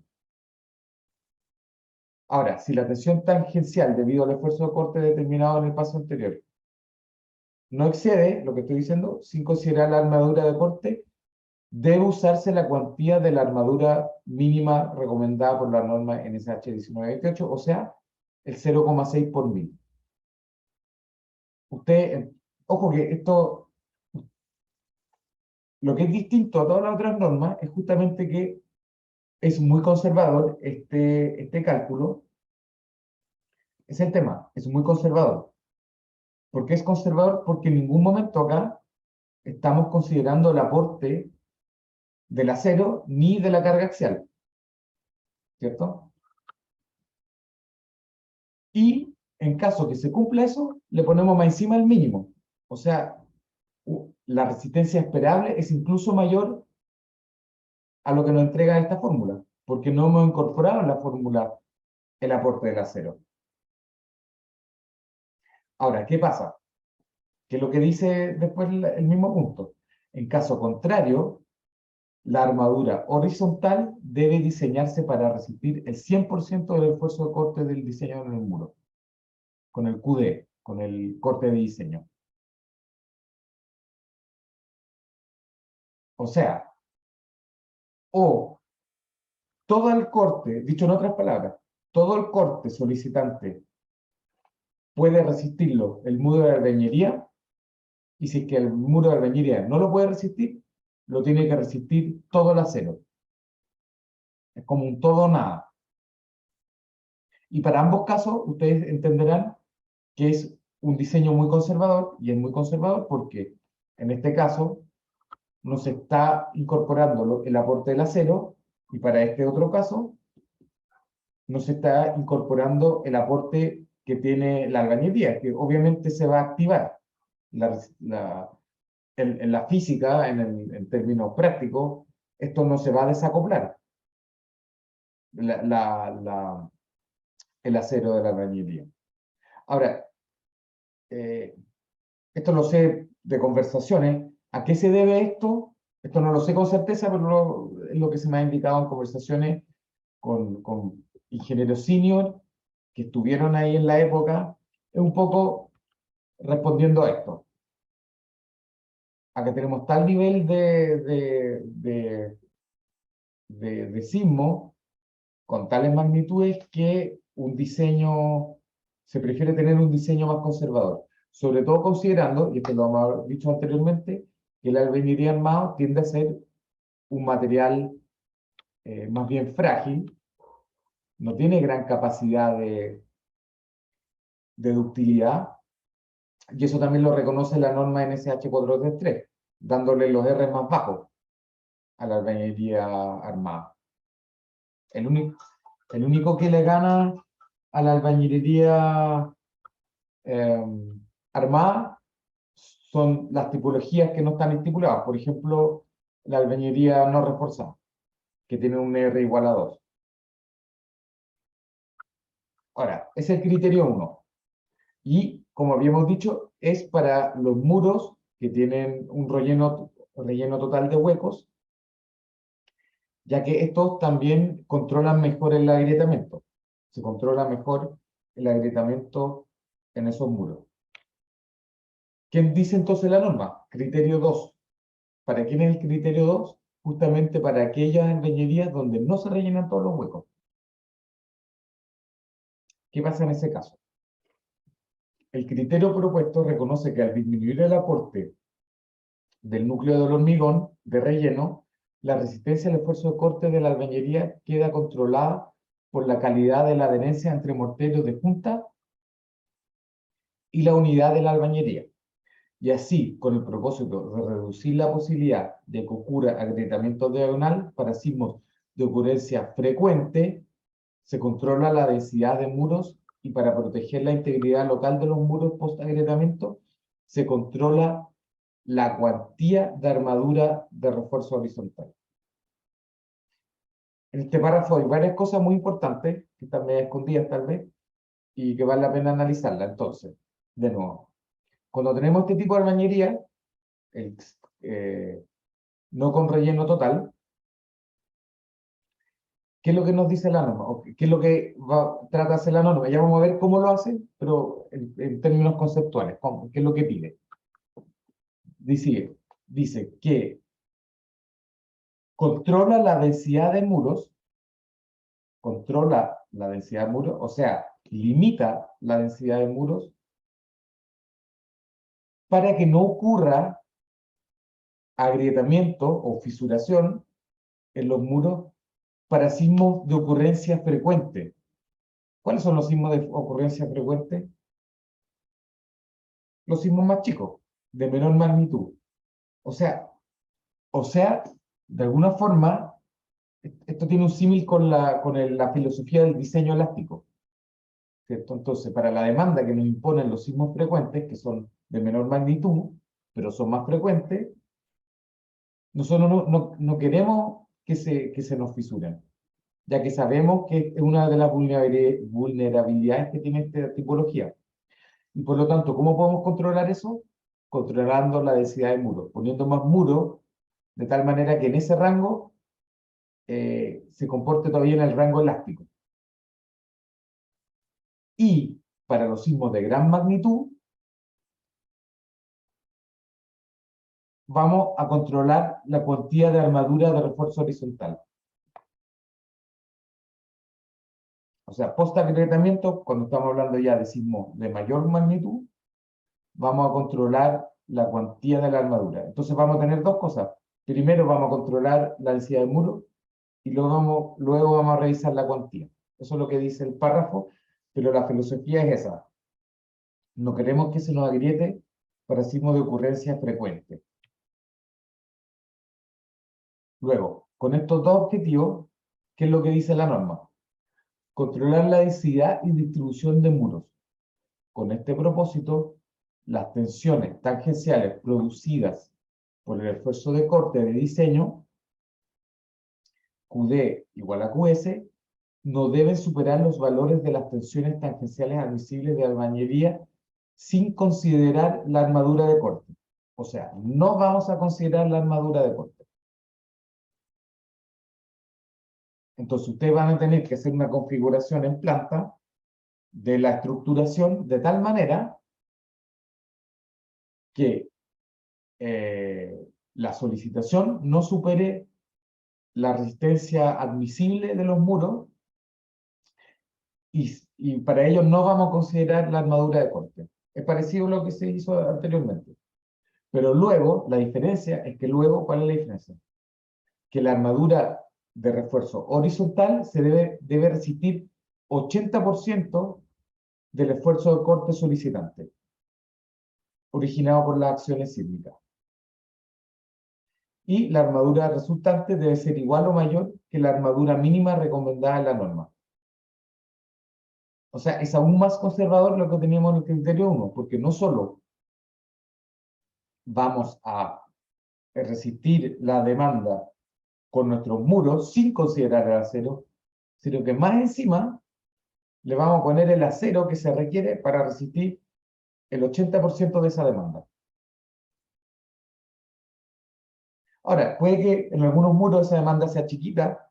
Ahora, si la tensión tangencial debido al esfuerzo de corte determinado en el paso anterior no excede, lo que estoy diciendo, sin considerar la armadura de corte, debe usarse la cuantía de la armadura mínima recomendada por la norma NSH 1928, o sea, el 0,6 por mil. Usted, ojo que esto, lo que es distinto a todas las otras normas es justamente que es muy conservador este cálculo. Es el tema, es muy conservador. ¿Por qué es conservador? Porque en ningún momento acá estamos considerando el aporte del acero ni de la carga axial, ¿cierto? Y en caso que se cumpla eso, le ponemos más encima el mínimo. O sea, la resistencia esperable es incluso mayor a lo que nos entrega esta fórmula, porque no hemos incorporado en la fórmula el aporte del acero. Ahora, ¿qué pasa? Que es lo que dice después el mismo punto. En caso contrario, la armadura horizontal debe diseñarse para resistir el 100% del esfuerzo de corte del diseño en el muro, con el QD, con el corte de diseño. O sea, o todo el corte, dicho en otras palabras, todo el corte solicitante puede resistirlo el muro de albañilería, y si es que el muro de albañilería no lo puede resistir, lo tiene que resistir todo el acero. Es como un todo o nada. Y para ambos casos, ustedes entenderán que es un diseño muy conservador, y es muy conservador porque en este caso no se está incorporando el aporte del acero, y para este otro caso no se está incorporando el aporte que tiene la albañilería, que obviamente se va a activar. En la física, en términos prácticos, esto no se va a desacoplar, la, la, la, el acero de la albañilería. Ahora, eh, esto lo sé de conversaciones. ¿A qué se debe esto? Esto no lo sé con certeza, pero es lo que se me ha indicado en conversaciones con ingenieros senior que estuvieron ahí en la época, es un poco respondiendo a esto. A que tenemos tal nivel de sismo con tales magnitudes que un diseño, se prefiere tener un diseño más conservador. Sobre todo considerando, y esto lo hemos dicho anteriormente, que el albañilería armado tiende a ser un material más bien frágil, no tiene gran capacidad de ductilidad, y eso también lo reconoce la norma NSH 433, dándole los R más bajos a la albañilería armada. El único, el único que le gana a la albañilería eh, armada son las tipologías que no están estipuladas. Por ejemplo, la albañilería no reforzada, que tiene un R igual a 2. Ahora, ese es el criterio 1. Y, como habíamos dicho, es para los muros que tienen un relleno total de huecos, ya que estos también controlan mejor el agrietamiento. Se controla mejor el agrietamiento en esos muros. ¿Quién dice entonces la norma? Criterio 2. ¿Para quién es el criterio 2? Justamente para aquellas albañilerías donde no se rellenan todos los huecos. ¿Qué pasa en ese caso? El criterio propuesto reconoce que al disminuir el aporte del núcleo del hormigón de relleno, la resistencia al esfuerzo de corte de la albañilería queda controlada por la calidad de la adherencia entre morteros de junta y la unidad de la albañilería. Y así, con el propósito de reducir la posibilidad de que ocurra agrietamiento diagonal para sismos de ocurrencia frecuente, se controla la densidad de muros, y para proteger la integridad local de los muros post-agrietamiento, se controla la cuantía de armadura de refuerzo horizontal. En este párrafo hay varias cosas muy importantes, que están medio escondidas tal vez, y que vale la pena analizarla. Entonces, de nuevo, cuando tenemos este tipo de albañilería, el, no con relleno total, ¿qué es lo que nos dice la norma? ¿O qué es lo que trata de hacer la norma? Ya vamos a ver cómo lo hace, pero en términos conceptuales, ¿qué es lo que pide? Dice que controla la densidad de muros, o sea, limita la densidad de muros para que no ocurra agrietamiento o fisuración en los muros para sismos de ocurrencia frecuente. ¿Cuáles son los sismos de ocurrencia frecuente? Los sismos más chicos, de menor magnitud. O sea, de alguna forma, esto tiene un símil con la filosofía del diseño elástico, ¿cierto? Entonces, para la demanda que nos imponen los sismos frecuentes, que son de menor magnitud, pero son más frecuentes, nosotros no queremos que se nos fisuren, ya que sabemos que es una de las vulnerabilidades que tiene esta tipología. Y por lo tanto, ¿cómo podemos controlar eso? Controlando la densidad de muros, poniendo más muros, de tal manera que en ese rango se comporte todavía en el rango elástico. Y para los sismos de gran magnitud, vamos a controlar la cuantía de armadura de refuerzo horizontal. O sea, post-agrietamiento, cuando estamos hablando ya de sismos de mayor magnitud, vamos a controlar la cuantía de la armadura. Entonces vamos a tener dos cosas. Primero vamos a controlar la densidad de muro y luego vamos a revisar la cuantía. Eso es lo que dice el párrafo, pero la filosofía es esa. No queremos que se nos agriete para sismos de ocurrencia frecuente. Luego, con estos dos objetivos, ¿qué es lo que dice la norma? Controlar la densidad y distribución de muros. Con este propósito, las tensiones tangenciales producidas por el esfuerzo de corte de diseño, QD igual a QS, no deben superar los valores de las tensiones tangenciales admisibles de albañilería sin considerar la armadura de corte. O sea, no vamos a considerar la armadura de corte. Entonces, ustedes van a tener que hacer una configuración en planta de la estructuración de tal manera que la solicitación no supere la resistencia admisible de los muros y para ello no vamos a considerar la armadura de corte. Es parecido a lo que se hizo anteriormente. Pero luego, la diferencia es que luego, ¿cuál es la diferencia? Que la armadura de refuerzo horizontal debe resistir 80% del esfuerzo de corte solicitante, originado por las acciones sísmicas. Y la armadura resultante debe ser igual o mayor que la armadura mínima recomendada en la norma. O sea, es aún más conservador lo que teníamos en el criterio 1, porque no solo vamos a resistir la demanda con nuestros muros sin considerar el acero, sino que más encima le vamos a poner el acero que se requiere para resistir el 80% de esa demanda. Ahora, puede que en algunos muros esa demanda sea chiquita,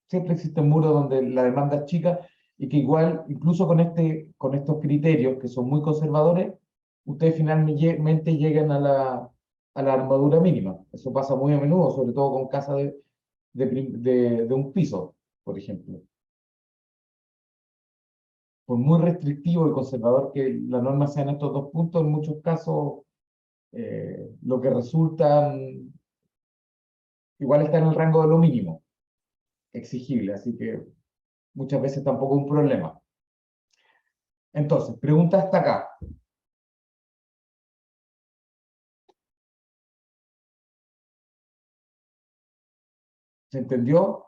siempre existen muros donde la demanda es chica y que igual, incluso con estos criterios que son muy conservadores, ustedes finalmente llegan a la armadura mínima. Eso pasa muy a menudo, sobre todo con casas de un piso, por ejemplo. Por muy restrictivo y conservador que la norma sea en estos dos puntos, en muchos casos lo que resulta igual está en el rango de lo mínimo exigible, así que muchas veces tampoco es un problema. Entonces, pregunta hasta acá. ¿Se entendió?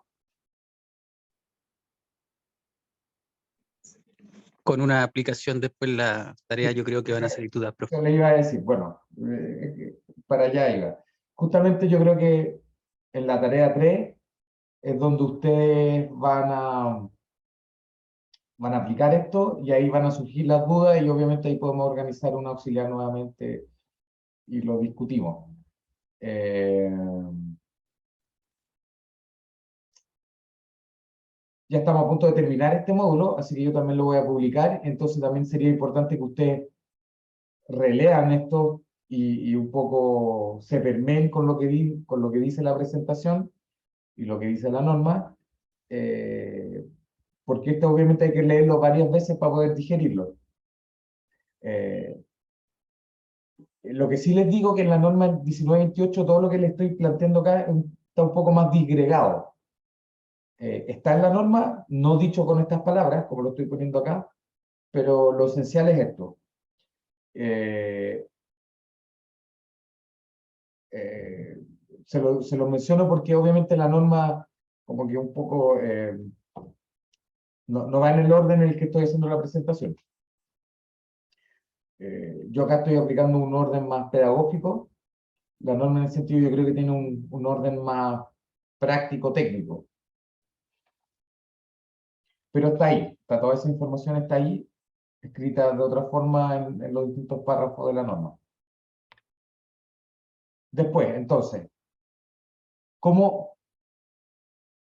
Con una aplicación después la tarea, yo creo que van a salir dudas, profe. Yo le iba a decir, bueno, para allá iba. Justamente yo creo que en la tarea 3 es donde ustedes van a aplicar esto y ahí van a surgir las dudas y obviamente ahí podemos organizar un auxiliar nuevamente y lo discutimos. ya estamos a punto de terminar este módulo, así que yo también lo voy a publicar, entonces también sería importante que ustedes relean esto y un poco se permeen con lo con lo que dice la presentación y lo que dice la norma, porque esto obviamente hay que leerlo varias veces para poder digerirlo. Lo que sí les digo que en la norma 1928 todo lo que les estoy planteando acá está un poco más disgregado. Está en la norma, no dicho con estas palabras, como lo estoy poniendo acá, pero lo esencial es esto. Eh, se lo menciono porque obviamente la norma como que un poco no va en el orden en el que estoy haciendo la presentación. Yo acá estoy aplicando un orden más pedagógico. La norma en el sentido yo creo que tiene un orden más práctico, técnico. Pero está ahí, toda esa información está ahí, escrita de otra forma en los distintos párrafos de la norma. Después, entonces, ¿cómo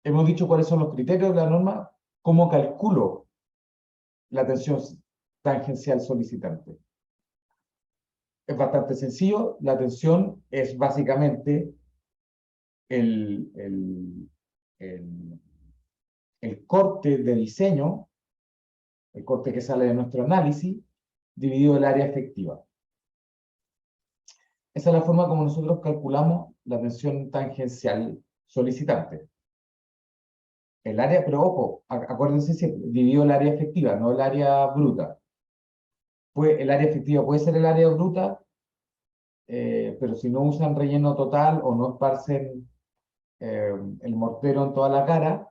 hemos dicho cuáles son los criterios de la norma? ¿Cómo calculo la tensión tangencial solicitante? Es bastante sencillo. La tensión es básicamente el, el, el corte de diseño, el corte que sale de nuestro análisis, dividido el área efectiva. Esa es la forma como nosotros calculamos la tensión tangencial solicitante. El área, pero ojo, acuérdense siempre, dividido el área efectiva, no el área bruta. Pues el área efectiva puede ser el área bruta, pero si no usan relleno total o no esparcen el mortero en toda la cara,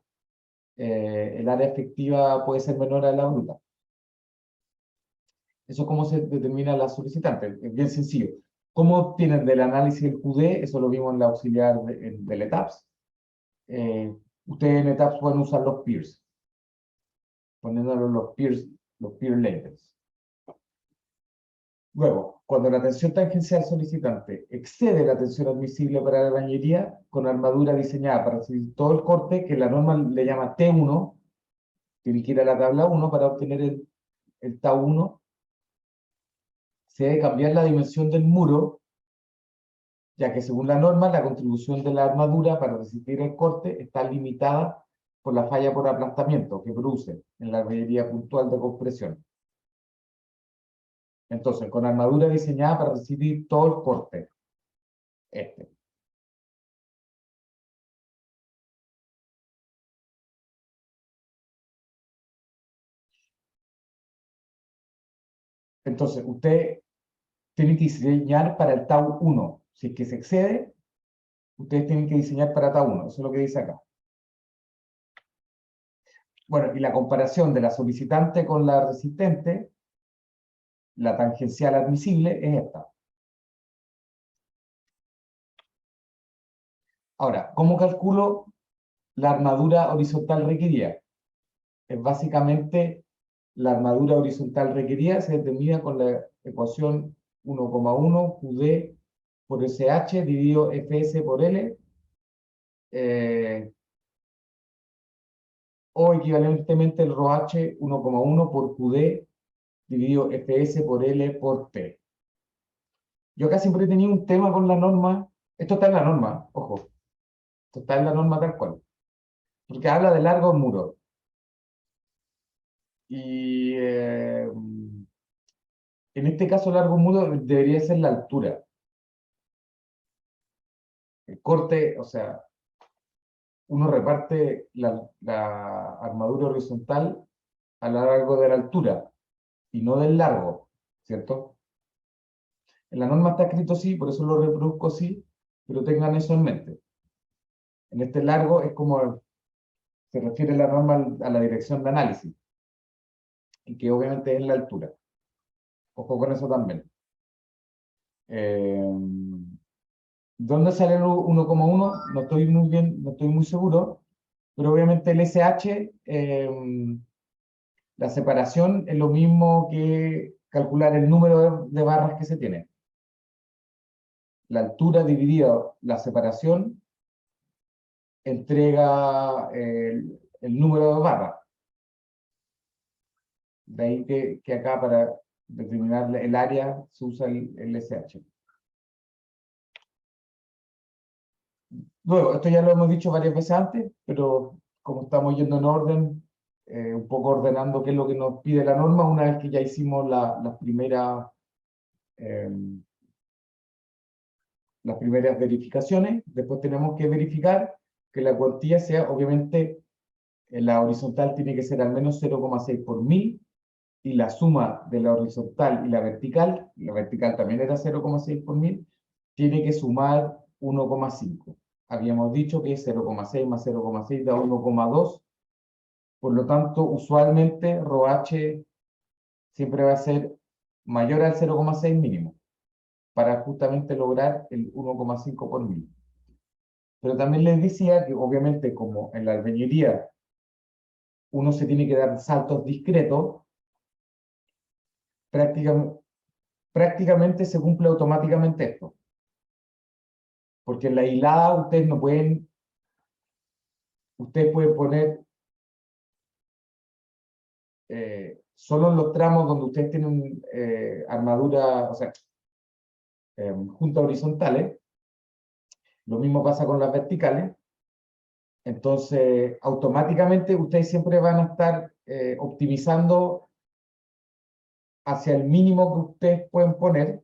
el área efectiva puede ser menor a la bruta. Eso es cómo se determina la solicitante. Es bien sencillo. ¿Cómo obtienen del análisis del QD? Eso lo vimos en la auxiliar del ETAPS. Ustedes en ETAPS pueden usar los peers, poniéndolo los peer labels. Luego, cuando la tensión tangencial solicitante excede la tensión admisible para la bañería, con armadura diseñada para recibir todo el corte, que la norma le llama T1, tiene que ir a la tabla 1 para obtener el TAU1, se debe cambiar la dimensión del muro, ya que según la norma, la contribución de la armadura para resistir el corte está limitada por la falla por aplastamiento que produce en la bañería puntual de compresión. Entonces, con armadura diseñada para resistir todo el corte. Entonces, usted tiene que diseñar para el TAU 1. Si es que se excede, ustedes tienen que diseñar para TAU 1. Eso es lo que dice acá. Bueno, y la comparación de la solicitante con la resistente, la tangencial admisible, es esta. Ahora, ¿cómo calculo la armadura horizontal requerida? Es básicamente la armadura horizontal requerida se determina con la ecuación 1,1 QD por SH dividido FS por L, o equivalentemente el ρh 1,1 por QD dividido Fs por L por P. Yo acá siempre he tenido un tema con la norma, esto está en la norma, ojo, esto está en la norma tal cual, porque habla de largo muro. Y en este caso largo muro debería ser la altura. El corte, o sea, uno reparte la armadura horizontal a lo largo de la altura y no del largo, ¿cierto? En la norma está escrito sí, por eso lo reproduzco sí, pero tengan eso en mente. En este largo es como se refiere la norma a la dirección de análisis, y que obviamente es la altura. Ojo con eso también. ¿Dónde sale el 1,1? No estoy muy bien, no estoy muy seguro, pero obviamente el SH, la separación es lo mismo que calcular el número de barras que se tiene. La altura dividida la separación entrega el número de barras. De ahí que acá para determinar el área se usa el SH. Luego, esto ya lo hemos dicho varias veces antes, pero como estamos yendo en orden, un poco ordenando qué es lo que nos pide la norma, una vez que ya hicimos las primeras verificaciones, después tenemos que verificar que la cuantía sea, obviamente, la horizontal tiene que ser al menos 0,6 por 1000, y la suma de la horizontal y la vertical también era 0,6 por 1000, tiene que sumar 1,5. Habíamos dicho que 0,6 más 0,6 da 1,2. Por lo tanto, usualmente ρh siempre va a ser mayor al 0,6 mínimo, para justamente lograr el 1,5 por 1000. Pero también les decía que obviamente como en la albañilería uno se tiene que dar saltos discretos, prácticamente se cumple automáticamente esto. Porque en la hilada ustedes pueden poner solo en los tramos donde ustedes tienen armadura, o sea, juntas horizontales. Lo mismo pasa con las verticales. Entonces, automáticamente ustedes siempre van a estar optimizando hacia el mínimo que ustedes pueden poner,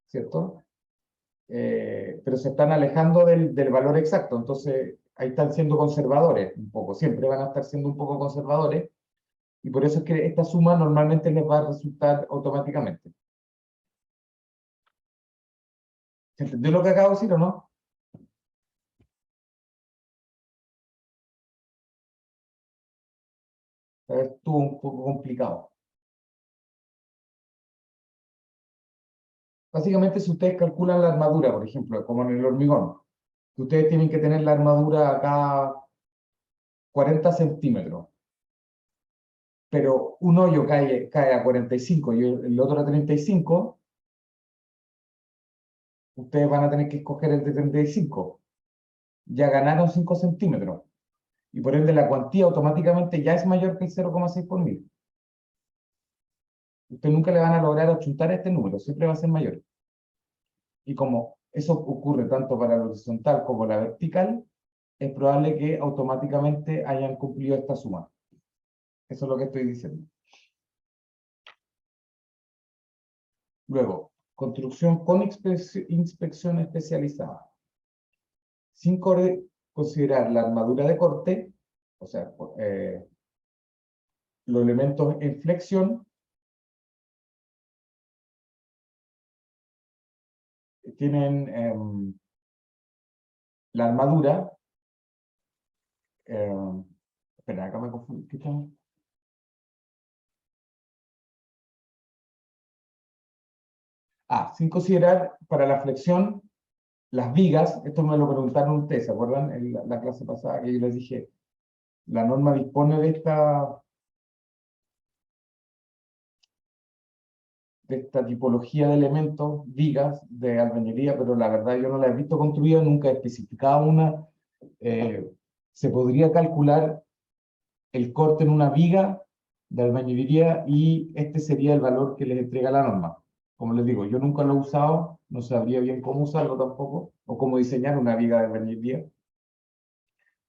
¿cierto? Pero se están alejando del valor exacto. Entonces, ahí están siendo conservadores un poco. Siempre van a estar siendo un poco conservadores. Y por eso es que esta suma normalmente les va a resultar automáticamente. ¿Se entendió lo que acabo de decir o no? Estuvo un poco complicado. Básicamente, si ustedes calculan la armadura, por ejemplo, como en el hormigón, que ustedes tienen que tener la armadura acá 40 centímetros, pero un hoyo cae a 45 y el otro a 35, ustedes van a tener que escoger el de 35. Ya ganaron 5 centímetros. Y por ende la cuantía automáticamente ya es mayor que el 0,6 por 1000. Ustedes nunca le van a lograr achuntar a este número, siempre va a ser mayor. Y como eso ocurre tanto para la horizontal como la vertical, es probable que automáticamente hayan cumplido esta suma. Eso es lo que estoy diciendo. Luego, construcción con inspección especializada. Sin considerar la armadura de corte, o sea, los elementos en flexión, tienen la armadura. Espera, acá me confundí. ¿Qué tal? Sin considerar para la flexión las vigas. Esto me lo preguntaron ustedes, ¿se acuerdan? En la clase pasada que yo les dije, la norma dispone de esta tipología de elementos, vigas de albañilería, pero la verdad yo no la he visto construida, nunca he especificado una. Se podría calcular el corte en una viga de albañilería y este sería el valor que les entrega la norma. Como les digo, yo nunca lo he usado, no sabría bien cómo usarlo tampoco, o cómo diseñar una viga de albañilería.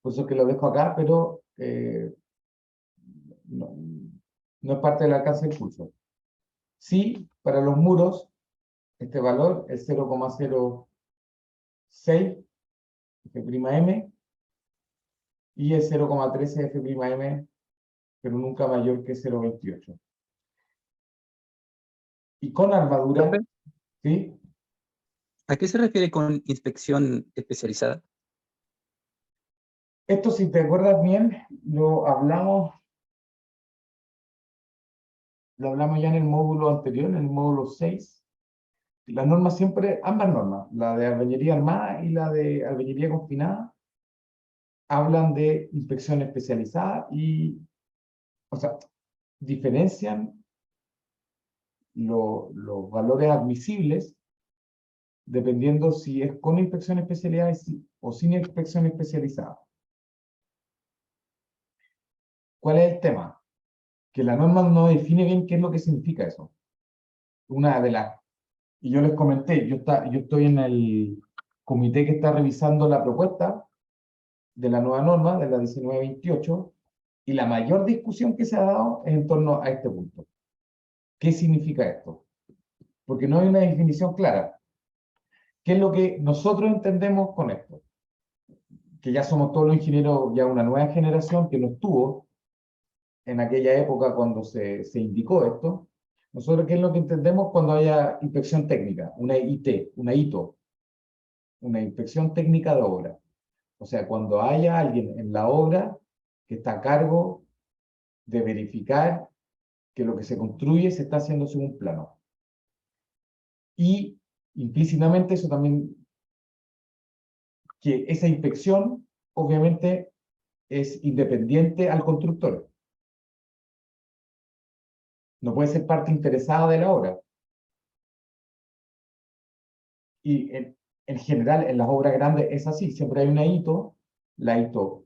Por eso es que lo dejo acá, pero no, no es parte del alcance del curso. Sí, para los muros, este valor es 0,06 F'M y es 0,13 F'M, pero nunca mayor que 0,28. Y con armadura, Profe, ¿sí? ¿a qué se refiere con inspección especializada? Esto, si te acuerdas bien, lo hablamos ya en el módulo anterior, en el módulo 6. Las normas siempre, ambas normas, la de albañilería armada y la de albañilería confinada, hablan de inspección especializada y, o sea, diferencian los valores admisibles dependiendo si es con inspección especializada o sin inspección especializada. ¿Cuál es el tema? Que la norma no define bien qué es lo que significa eso. Una de las... Y yo les comenté, yo estoy en el comité que está revisando la propuesta de la nueva norma, de la 1928, y la mayor discusión que se ha dado es en torno a este punto. ¿Qué significa esto? Porque no hay una definición clara. ¿Qué es lo que nosotros entendemos con esto? Que ya somos todos los ingenieros, ya una nueva generación que no estuvo en aquella época cuando se indicó esto. Nosotros, ¿qué es lo que entendemos cuando haya inspección técnica? Una IT, una ITO, una inspección técnica de obra. O sea, cuando haya alguien en la obra que está a cargo de verificar que lo que se construye se está haciendo según plano. Y implícitamente eso también, que esa inspección obviamente es independiente al constructor. No puede ser parte interesada de la obra. Y en general, en las obras grandes es así, siempre hay una ITO, la ITO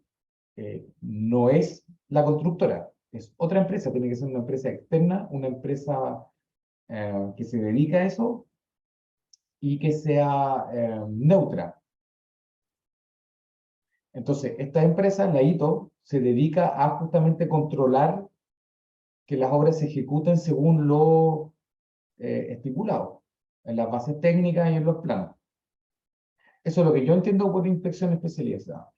no es la constructora, es otra empresa, tiene que ser una empresa externa, una empresa que se dedica a eso y que sea neutra. Entonces, esta empresa, la ITO, se dedica a justamente controlar que las obras se ejecuten según lo estipulado, en las bases técnicas y en los planos. Eso es lo que yo entiendo por inspección especializada.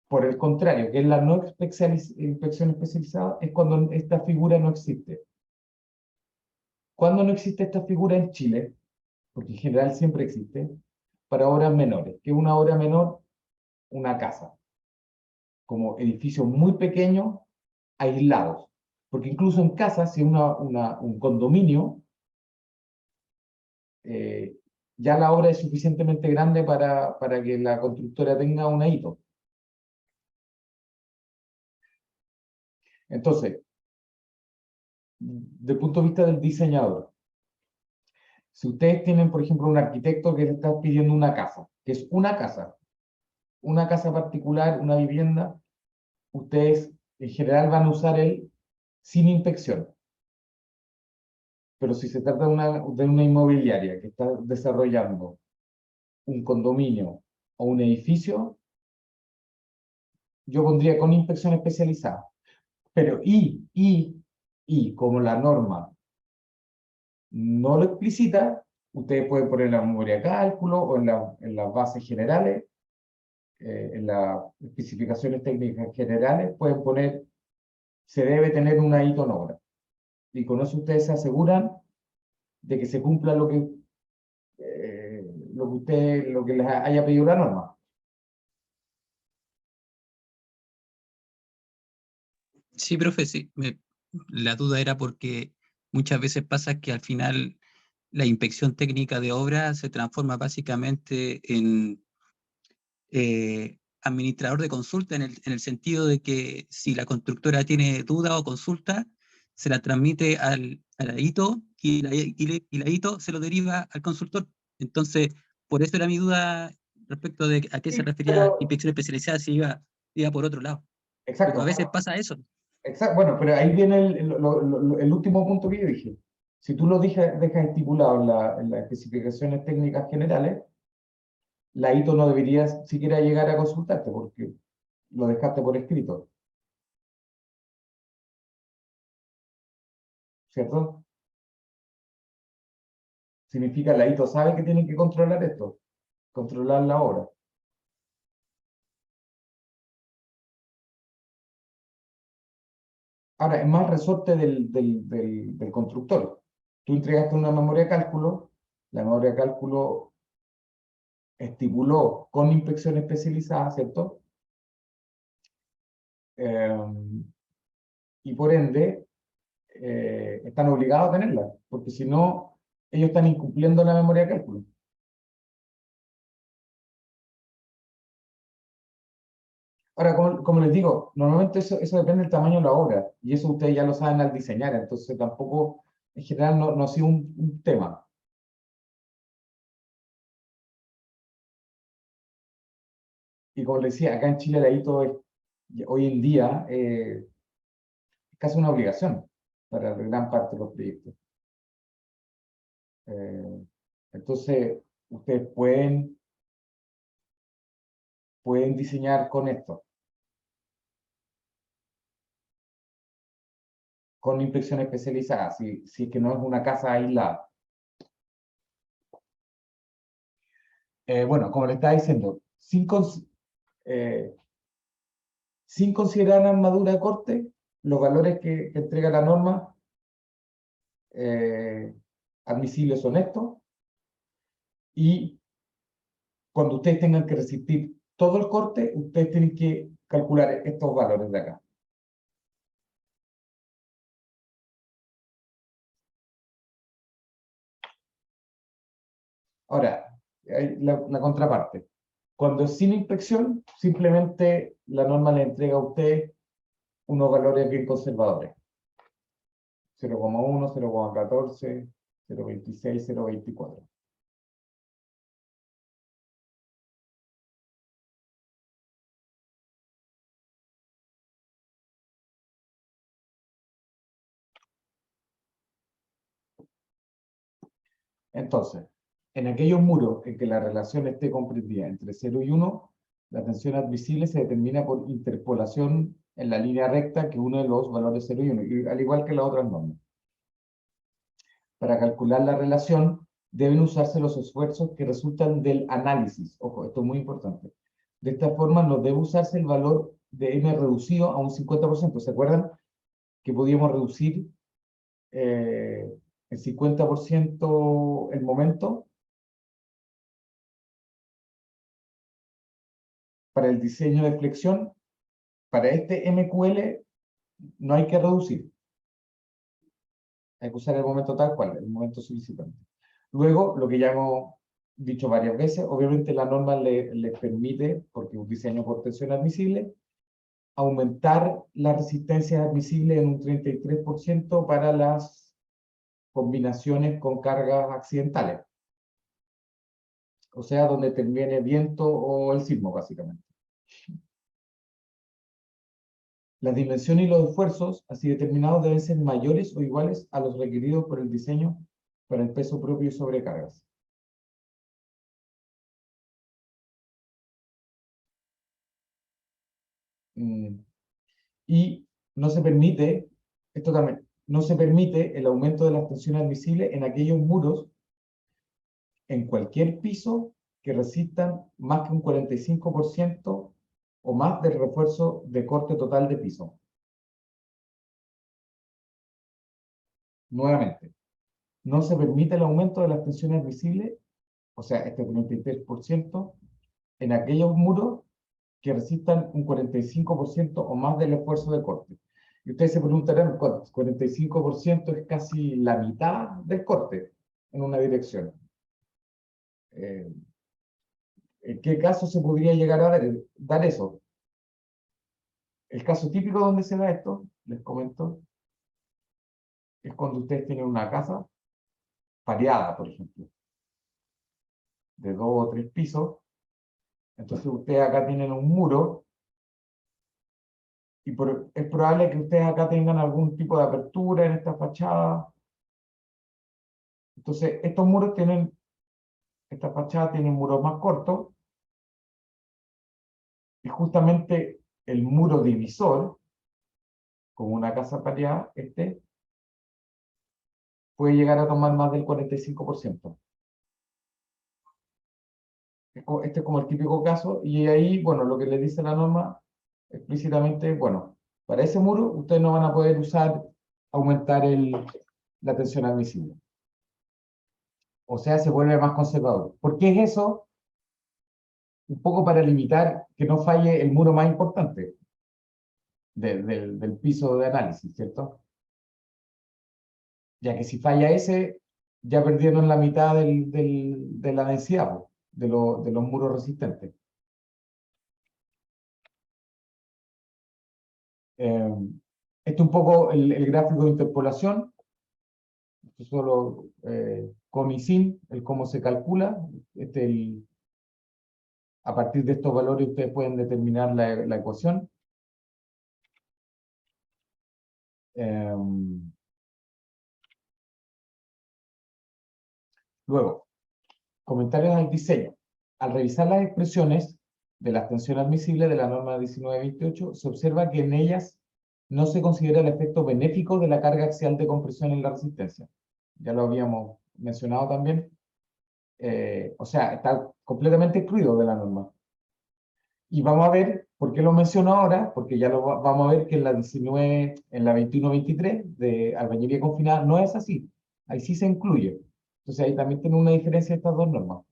Por el contrario, que es la no inspección especializada, es cuando esta figura no existe. ¿Cuándo no existe esta figura en Chile? Porque en general siempre existe, para obras menores. ¿Qué es una obra menor? Una casa, como edificios muy pequeños, aislados. Porque incluso en casas, si un condominio, eh, ya la obra es suficientemente grande para que la constructora tenga una ITO. Entonces, desde el punto de vista del diseñador, si ustedes tienen, por ejemplo, un arquitecto que le está pidiendo una casa, que es una casa particular, una vivienda, ustedes en general van a usar él sin inspección. Pero si se trata de una inmobiliaria que está desarrollando un condominio o un edificio, yo pondría con inspección especializada. Pero y como la norma no lo explicita, ustedes pueden poner en la memoria de cálculo o en las bases generales, en las especificaciones técnicas generales, pueden poner, se debe tener una ITO en obra. Y con eso ustedes se aseguran de que se cumpla lo que les haya pedido la norma. Sí, profe, sí. La duda era porque muchas veces pasa que al final la inspección técnica de obra se transforma básicamente en administrador de consulta en el sentido de que si la constructora tiene duda o consulta, se la transmite a la ITO y la ITO se lo deriva al consultor. Entonces, por eso era mi duda respecto de a qué se Sí, refería pero, inspección especializada si iba por otro lado. Pero a exacto, veces pasa eso. exacto. Bueno, pero ahí viene el último punto que yo dije. Si tú lo dejas estipulado en las especificaciones técnicas generales, la ITO no debería siquiera llegar a consultarte porque lo dejaste por escrito, ¿cierto? Significa la ITO sabe que tienen que controlar esto, controlar la obra. Ahora, es más resorte del constructor. Tú entregaste una memoria de cálculo, la memoria de cálculo estipuló con inspección especializada, ¿cierto? Y por ende, están obligados a tenerla, porque si no, ellos están incumpliendo la memoria de cálculo. Ahora, como les digo, normalmente eso depende del tamaño de la obra, y eso ustedes ya lo saben al diseñar, entonces tampoco, en general, no ha sido un tema. Y como les decía, acá en Chile la ITO es, hoy en día casi una obligación para gran parte de los proyectos. Entonces, ustedes pueden diseñar con esto, con inspección especializada, si es que no es una casa aislada. Bueno, como le estaba diciendo, sin considerar armadura de corte, los valores que entrega la norma admisibles son estos, y cuando ustedes tengan que resistir todo el corte, ustedes tienen que calcular estos valores de acá. Ahora, la contraparte. Cuando es sin inspección, simplemente la norma le entrega a usted unos valores bien conservadores. 0,1, 0,14, 0,26, 0,24. Entonces, en aquellos muros en que la relación esté comprendida entre 0 y 1, la tensión admisible se determina por interpolación en la línea recta que une los valores 0 y 1, al igual que las otras normas. Para calcular la relación, deben usarse los esfuerzos que resultan del análisis. Ojo, esto es muy importante. De esta forma, no debe usarse el valor de m reducido a un 50%. ¿Se acuerdan que podíamos reducir el 50% el momento? Para el diseño de flexión, para este MQL no hay que reducir. Hay que usar el momento tal cual, el momento solicitante. Luego, lo que ya hemos dicho varias veces, obviamente la norma le permite, porque es un diseño por tensión admisible, aumentar la resistencia admisible en un 33% para las combinaciones con cargas accidentales. O sea, donde interviene viento o el sismo, básicamente. Las dimensiones y los esfuerzos así determinados deben ser mayores o iguales a los requeridos por el diseño para el peso propio y sobrecargas. Y no se permite, esto también, no se permite el aumento de las tensiones admisibles en aquellos muros en cualquier piso que resistan más que un 45% o más del refuerzo de corte total de piso. Nuevamente, no se permite el aumento de las tensiones admisibles, o sea, este 33%, en aquellos muros que resistan un 45% o más del esfuerzo de corte. Y ustedes se preguntarán, 45% es casi la mitad del corte en una dirección. ¿En qué caso se podría llegar a dar eso? El caso típico donde se da esto, les comento, es cuando ustedes tienen una casa pareada, por ejemplo, de 2 o 3 pisos. Entonces ustedes acá tienen un muro y es probable que ustedes acá tengan algún tipo de apertura en esta fachada. Entonces, esta fachada tiene muros más cortos, y justamente el muro divisor, como una casa pareada, puede llegar a tomar más del 45%. Este es como el típico caso, y ahí, bueno, lo que le dice la norma explícitamente, bueno, para ese muro ustedes no van a poder aumentar la tensión admisible. O sea, se vuelve más conservador. ¿Por qué es eso? Un poco para limitar que no falle el muro más importante del piso de análisis, ¿cierto? Ya que si falla ese, ya perdieron la mitad de la densidad, de los muros resistentes. Este es un poco el gráfico de interpolación. Esto solo con y sin, el cómo se calcula. A partir de estos valores ustedes pueden determinar la ecuación. Luego, comentarios al diseño. Al revisar las expresiones de la extensión admisible de la norma 1928, se observa que en ellas no se considera el efecto benéfico de la carga axial de compresión en la resistencia. Ya lo habíamos mencionado también. O sea, está completamente excluido de la norma. Y vamos a ver por qué lo menciono ahora, porque ya lo vamos a ver que en la 19, en la 21-23 de albañilería confinada no es así. Ahí sí se incluye. Entonces ahí también tiene una diferencia estas dos normas.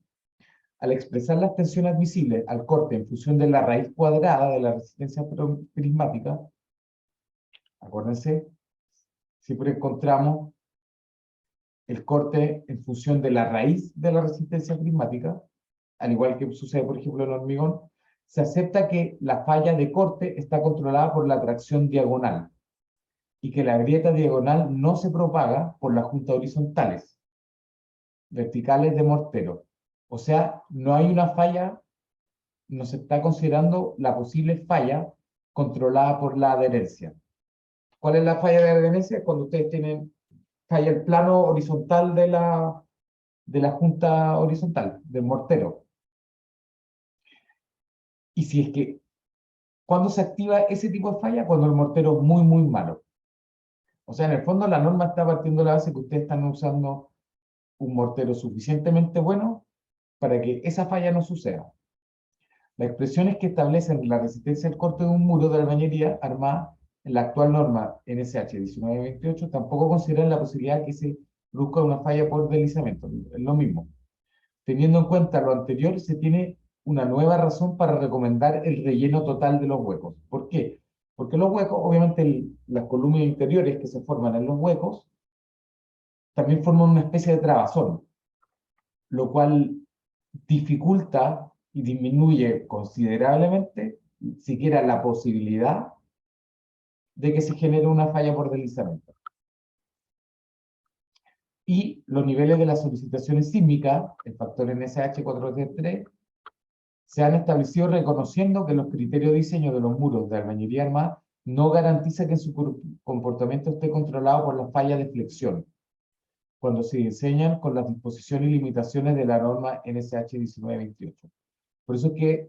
Al expresar la extensión admisible al corte en función de la raíz cuadrada de la resistencia prismática, acuérdense, siempre encontramos el corte en función de la raíz de la resistencia prismática, al igual que sucede, por ejemplo, en el hormigón, se acepta que la falla de corte está controlada por la tracción diagonal y que la grieta diagonal no se propaga por las juntas horizontales, verticales de mortero. O sea, no hay una falla, no se está considerando la posible falla controlada por la adherencia. ¿Cuál es la falla de adherencia? Cuando ustedes tienen falla el plano horizontal de la junta horizontal, del mortero. Y si es que, ¿cuándo se activa ese tipo de falla? Cuando el mortero es muy, muy malo. O sea, en el fondo la norma está partiendo de la base que ustedes están usando un mortero suficientemente bueno para que esa falla no suceda. Las expresiones que establecen la resistencia al corte de un muro de albañilería armada en la actual norma NSH 1928 tampoco consideran la posibilidad de que se produzca una falla por deslizamiento. Es lo mismo. Teniendo en cuenta lo anterior, se tiene una nueva razón para recomendar el relleno total de los huecos. ¿Por qué? Porque los huecos, obviamente las columnas interiores que se forman en los huecos, también forman una especie de trabazón, lo cual dificulta y disminuye considerablemente siquiera la posibilidad de que se genere una falla por deslizamiento. Y los niveles de las solicitaciones sísmicas, el factor NSH 433, se han establecido reconociendo que los criterios de diseño de los muros de albañilería armada no garantiza que su comportamiento esté controlado por la falla de flexión, cuando se diseñan con las disposiciones y limitaciones de la norma NSH 1928. Por eso es que,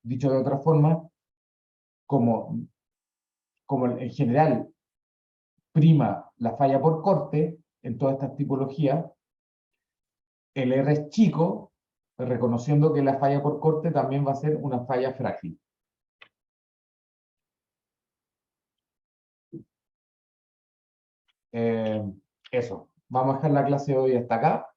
dicho de otra forma, como en general prima la falla por corte en todas estas tipologías, el R es chico, reconociendo que la falla por corte también va a ser una falla frágil. Eso. Vamos a dejar la clase de hoy hasta acá.